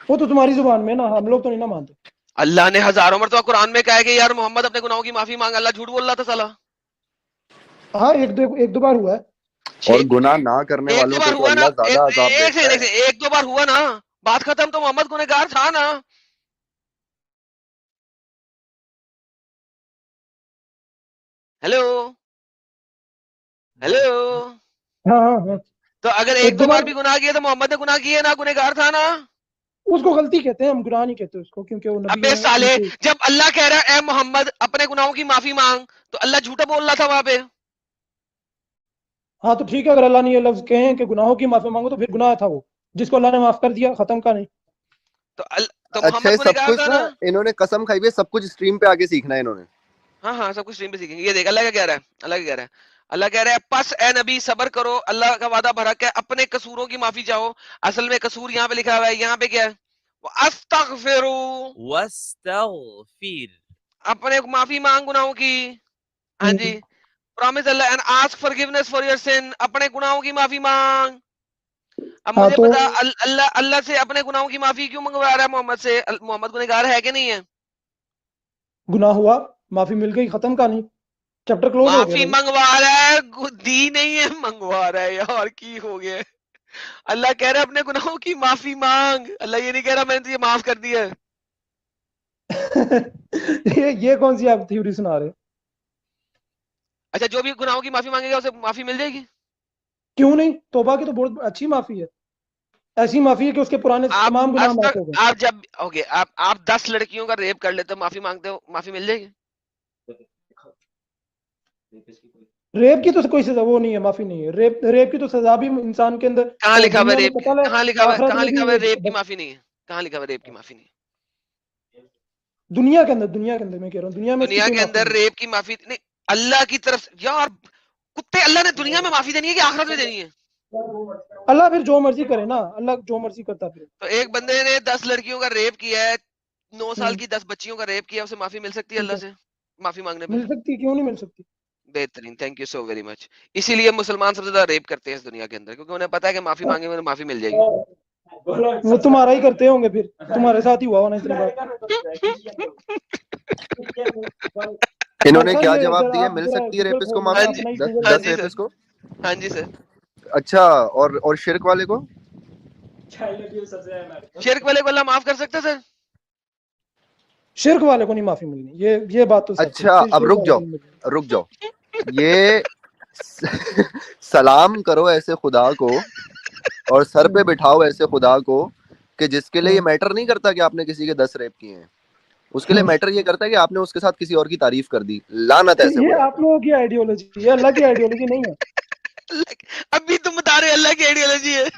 वो तो तुम्हारी जुबान में ना, हम लोग तो नहीं ना मानते। अल्लाह ने हजारों मरतबा कुरान में कहा है कि यार मोहम्मद अपने गुनाहों की माफी मांग। अल्लाह झूठ बोल रहा था साला। हाँ, एक दो बार हुआ है। और छे- गुनाह ना करने एक दो वालों बार पे तो हुआ ना, अल्लाह ज्यादा अजाब देता है। एक दो बार हुआ ना, बात खत्म। तो मोहम्मद गुनहगार था ना। Hello hello. हाँ हाँ हाँ, तो अगर एक एक दो दो बार बार। भी गुनाह किए तो मोहम्मद ने गुनाह किए ना, गुनहगार था ना। उसको गलती कहते हैं, हम गुनाह नहीं कहते उसको, क्योंकि वो नबी अबे है साले, उनके। जब अल्लाह कह रहा है ए मोहम्मद अपने गुनाहों की माफी मांग, तो अल्लाह झूठा बोल रहा था वहां पे। हाँ तो ठीक है, अगर अल्लाह ने ये लफ्ज कहे हैं कि गुनाहों की माफी मांगो, तो फिर गुनाह था वो, जिसको अल्लाह ने माफ कर दिया, खत्म का नहीं। तो अच्छा, मोहम्मद ये सब गुनहगार कुछ था ना, ना। इन्होंने कसम खाई हुई है, सब कुछ स्ट्रीम पे आके सीखना है इन्होंने। हाँ हाँ, सब कुछ स्ट्रीम पे सीखेंगे। ये देख अल्लाह क्या कह रहा है, अल्लाह क्या कह रहा है। अल्लाह कह रहा है पस ए नबी सबर करो, अल्लाह का वादा भरा है, अपने कसूरों की माफी चाहो। असल में कसूर यहाँ पे लिखा हुआ है, यहाँ पे क्या है, अस्तगफिरू, वस्तगफिर। अपने माफी मांग गुनाहों की। हाँ जी। Promise Allah and ask forgiveness for your sin, अपने गुनाहों की माफी मांग। अब हाँ मुझे तो बता, अल्लाह अल्लाह से अपने गुनाहों की माफी क्यों मंगवा रहा है मोहम्मद से? मोहम्मद गुनहगार है कि नहीं है? गुनाह हुआ, माफी मिल गई, खत्म कहानी, चैप्टर क्लोज हो गया माफी भाई। मंगवा रहा है, दी नहीं है, मंगवा रहा है यार, की हो गया है? अल्लाह कह रहा है अपने गुनाहों की माफी मांग, अल्लाह ये नहीं कह रहा मैंने तुझे माफ कर दिया है। ये कौन सी आप थ्योरी सुना रहे हो? अच्छा, जो भी गुनाहों की माफी मांगेगा उसे माफी मिल जाएगी? क्यों नहीं, तौबा की तो बहुत अच्छी माफी है, ऐसी माफी है कि उसके पुराने आप तमाम गुनाह आज माफ तक, हो गए। आप जब ओके, आप 10 लड़कियों का रेप कर लेते हो, माफी मांगते हो, माफी मिल जाएगी? रेप की तो कोई सजा वो नहीं है, माफी नहीं है। रेप रेप की तो सजा भी इंसान के अंदर कहाँ लिखा हुआ है दुनिया में रेप की? कत्ल है, कहाँ लिखा हुआ है? आखिरत कहाँ में लिखा भी हुआ है रेप की बस। माफी नहीं है? कहाँ लिखा हुआ है रेप की माफी नहीं है? दुनिया के अंदर मैं कह रहा हूँ, दुनिया में इसकी दुनिया कोई के माफी अंदर नहीं। रेप की माफी नहीं, अल्लाह की तरफ से यार, कुत्ते, अल्लाह ने दुनिया में माफी देनी है कि आखिरत में देनी है? अल्लाह फिर जो मर्जी करे ना, अल्लाह जो मर्जी करता फिर। तो एक बंदे ने 10 लड़कियों का रेप किया है, 9 साल हम्म, की 10 बच्चियों का रेप किया, उसे माफी मिल सकती है ठीक अल्लाह है, से माफी मांगने पे? मिल सकती, क्यों नहीं मिल सकती। बेहतरीन, thank you so very much. इसीलिए मुसलमान सबसे ज्यादा रेप करते हैं इस दुनिया के अंदर, क्योंकि उन्हें पता है कि माफी मांगे उन्हें माफी मिल जाएगी। वो तुम्हारा ही करते होंगे, फिर तुम्हारे साथ ही हुआ होना इतनी बार। इन्होंने सर क्या ये जवाब जरा दिया, आप मिल जरा सकती है गूगल रेपिस्ट को खोल लो, हाँ माफी? जी, अपना ही दस गूगल हाँ दस जी खोलो। सर, रेपिस्ट को? हाँ जी सर। अच्छा, और शिर्क वाले को? शिर्क वाले को अल्लाह माफ कर सकता है सर? शिर्क वाले को नहीं माफी मिलनी, ये बात तो सच है, अच्छा, अब शिर्क रुक वाले को जाओ, नहीं मिलनी। रुक जाओ। ये सलाम करो ऐसे खुदा को और सर पे बिठाओ ऐसे खुदा को कि जिसके लिए ये मैटर नहीं करता कि आपने किसी के 10 रेप किए हैं, उसके लिए मैटर ये करता है कि आपने उसके साथ किसी और की तारीफ कर दी। लानत है ऐसे ये खुदा आप पे। लोगों की आइडियोलॉजी, ये अल्लाह की आइडियोलॉजी नहीं है। अभी तुम बता रहे हो अल्लाह की आइडियोलॉजी है।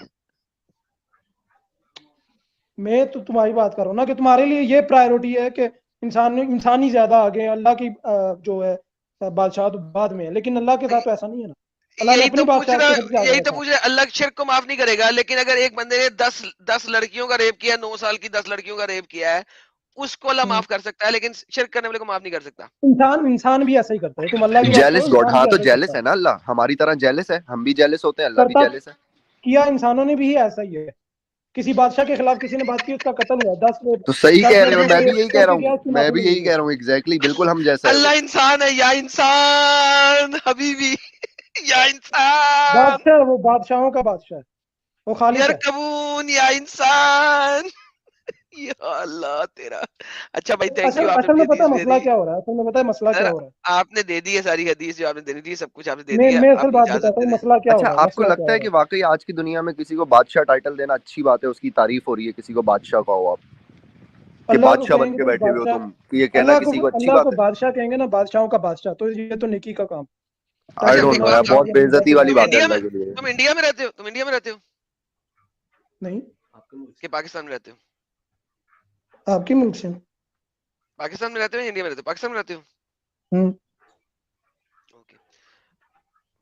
मैं तो तुम्हारी बात कर रहा हूँ ना, कि तुम्हारे लिए ये प्रायोरिटी है कि इंसान ही ज्यादा आगे है, अल्लाह की जो है बादशाह तो बाद में है, लेकिन अल्लाह के साथ तो ऐसा नहीं है ना। अल्लाह ने यही अपनी तो पूछ बादशाह रहा, को सबसे आगे यही तो रखा। पूछ रहा, अल्लाह शिर्क को माफ नहीं करेगा, लेकिन अगर एक बंदे ने 10 लड़कियों का रेप किया, 9 साल की 10 लड़कियों का रेप किया है, उसको अल्लाह माफ कर सकता है, लेकिन शिर्क करने वाले को माफ नहीं कर सकता। इंसान भी ऐसा ही करता है, तुम अल्लाह की बात जेलिस करो, गॉड, इंसान हाँ भी तो ऐसा ही करता जेलिस है। है ना अल्लाह, हमारी तरह जेलिस है, हम भी जेलिस होते हैं, अल्लाह भी करता जेलिस है। किया इंसानों ने भी ऐसा ही है। किसी बादशाह के खिलाफ किसी ने बात की, उसका कत्ल हुआ, तो सही 10 कह रहे हो, लड़कियों का मैं भी रेप यही कह रहा करके हूँ, गया, उसकी मैं माफी भी नहीं यही हुई कह है। रहा हूँ, एग्जैक्टली, बिल्कुल हम जैसा है वो। अल्लाह इंसान है या इंसान हबीबी, या इंसान बादशाह, वो बादशाहों का बादशाह है, वो खालिक यार है। कबून, या इंसान, या अल्लाह तेरा। अच्छा भाई, थैंक असल यू, आपने असल अपनी में पता हदीस है दे मसला दी क्या हो रहा है, असल में पता है मसला क्या सर। हो रहा है। आपने दे दी है सारी हदीस जो आपने देनी थी, सब कुछ आपने दे मैं दिया, मैं असल आप बात इजाजत बताता दे हूँ, दें। मसला क्या हो अच्छा, रहा है, आपको मसला क्या लगता हो है रहा कि है। वाकई आज की दुनिया में किसी को बादशाह टाइटल देना अच्छी बात है, उसकी तारीफ हो रही है, किसी को बादशाह कहो आप कि अल्लाह को बादशाह बन कहेंगे के तो बैठे हुए हो बादशाह, तुम, कि ये कहना किसी को अच्छी अल्लाह को बात है? बादशाह कहेंगे ना, बादशाहों का बादशाह, तो ये तो नेकी का काम। आई अच्छा, ताकि डोंट एक नो दुनिया बात यार, में बताओ, बहुत गालियां नहीं बेइज्जती खाते वाली तुम बात है इंडिया में, अल्लाह के लिए। तुम इंडिया में रहते हो, तुम इंडिया में रहते हो नहीं, कि पाकिस्तान में रहते हो? आपकी मुल्क से। पाकिस्तान में रहते हो या इंडिया में रहते हो? पाकिस्तान में रहते हो, हम्म, ओके।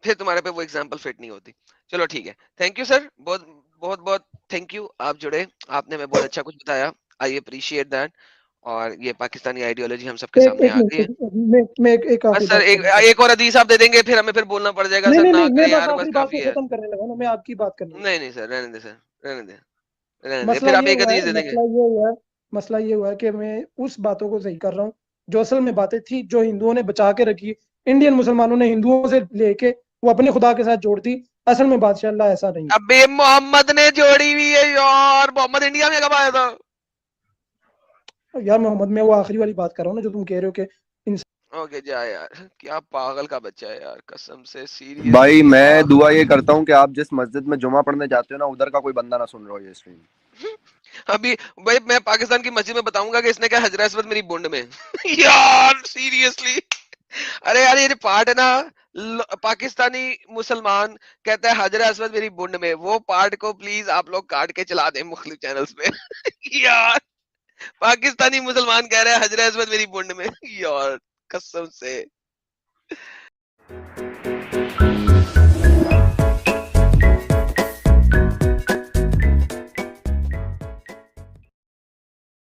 फिर तुम्हारे पे वो एग्जांपल फिट नहीं होती। चलो ठीक है, थैंक यू सर, बहुत बहुत बहुत थैंक यू, आप जुड़े, आपने हमें बहुत अच्छा कुछ बताया, आई अप्रिशिएट दैट। और ये पाकिस्तानी आइडियोलॉजी हम सबके एक सामने एक आ मिनट, गई है। मैं एक बस आखिरी सर, बात एक करना चाहता एक और हदीस आप दे देंगे, फिर हमें फिर बोलना पड़ जाएगा हूँ। सर, ना नहीं, मैं करें बस यार, बस आखिरी बात को काफी है। खत्म करने लगा ना, मैं आपकी बात करने लगा। नहीं नहीं सर, रहने दे सर, रहने दे, रहने दे, मसला फिर आप ये एक हुआ है, हदीस दे देंगे। मसला ये हुआ है कि मैं उस बातों को सही कर रहा हूँ जो असल में बातें थी, जो हिंदुओं ने बचा के रखी। इंडियन मुसलमानों ने हिंदुओं से लेके वो अपने खुदा के साथ जोड़ दी। असल में बादशाह अल्लाह ऐसा नहीं अबे मोहम्मद ने जोड़ी हुई है यार, मोहम्मद इंडिया में कब आया था? है यार। मोहम्मद, मैं वो आखिरी वाली बात कर रहा हूँ ना, जो तुम कह रहे हो कि ओके जा यार, क्या पागल का बच्चा है यार, कसम से भाई सीरियसली मैं पागल। दुआ ये करता हूँ कि आप जिस मस्जिद में जुमा पढ़ने जाते हो ना, उधर का कोई बंदा ना सुन रहा हो ये स्ट्रीम। अभी भाई मैं पाकिस्तान की मस्जिद में बताऊंगा कि इसने क्या हजरा अस्वद मेरी बुंड में यार सीरियसली। अरे यार, ये जो पार्ट है ना, पाकिस्तानी मुसलमान कहता है हजरा अस्वद मेरी बुंड में, वो पार्ट को प्लीज आप लोग काट के चला दें मुख्तलिफ चैनल्स पे। यार, पाकिस्तानी मुसलमान कह रहा है हजरा अस्वद मेरी बुंड में, यार कसम से।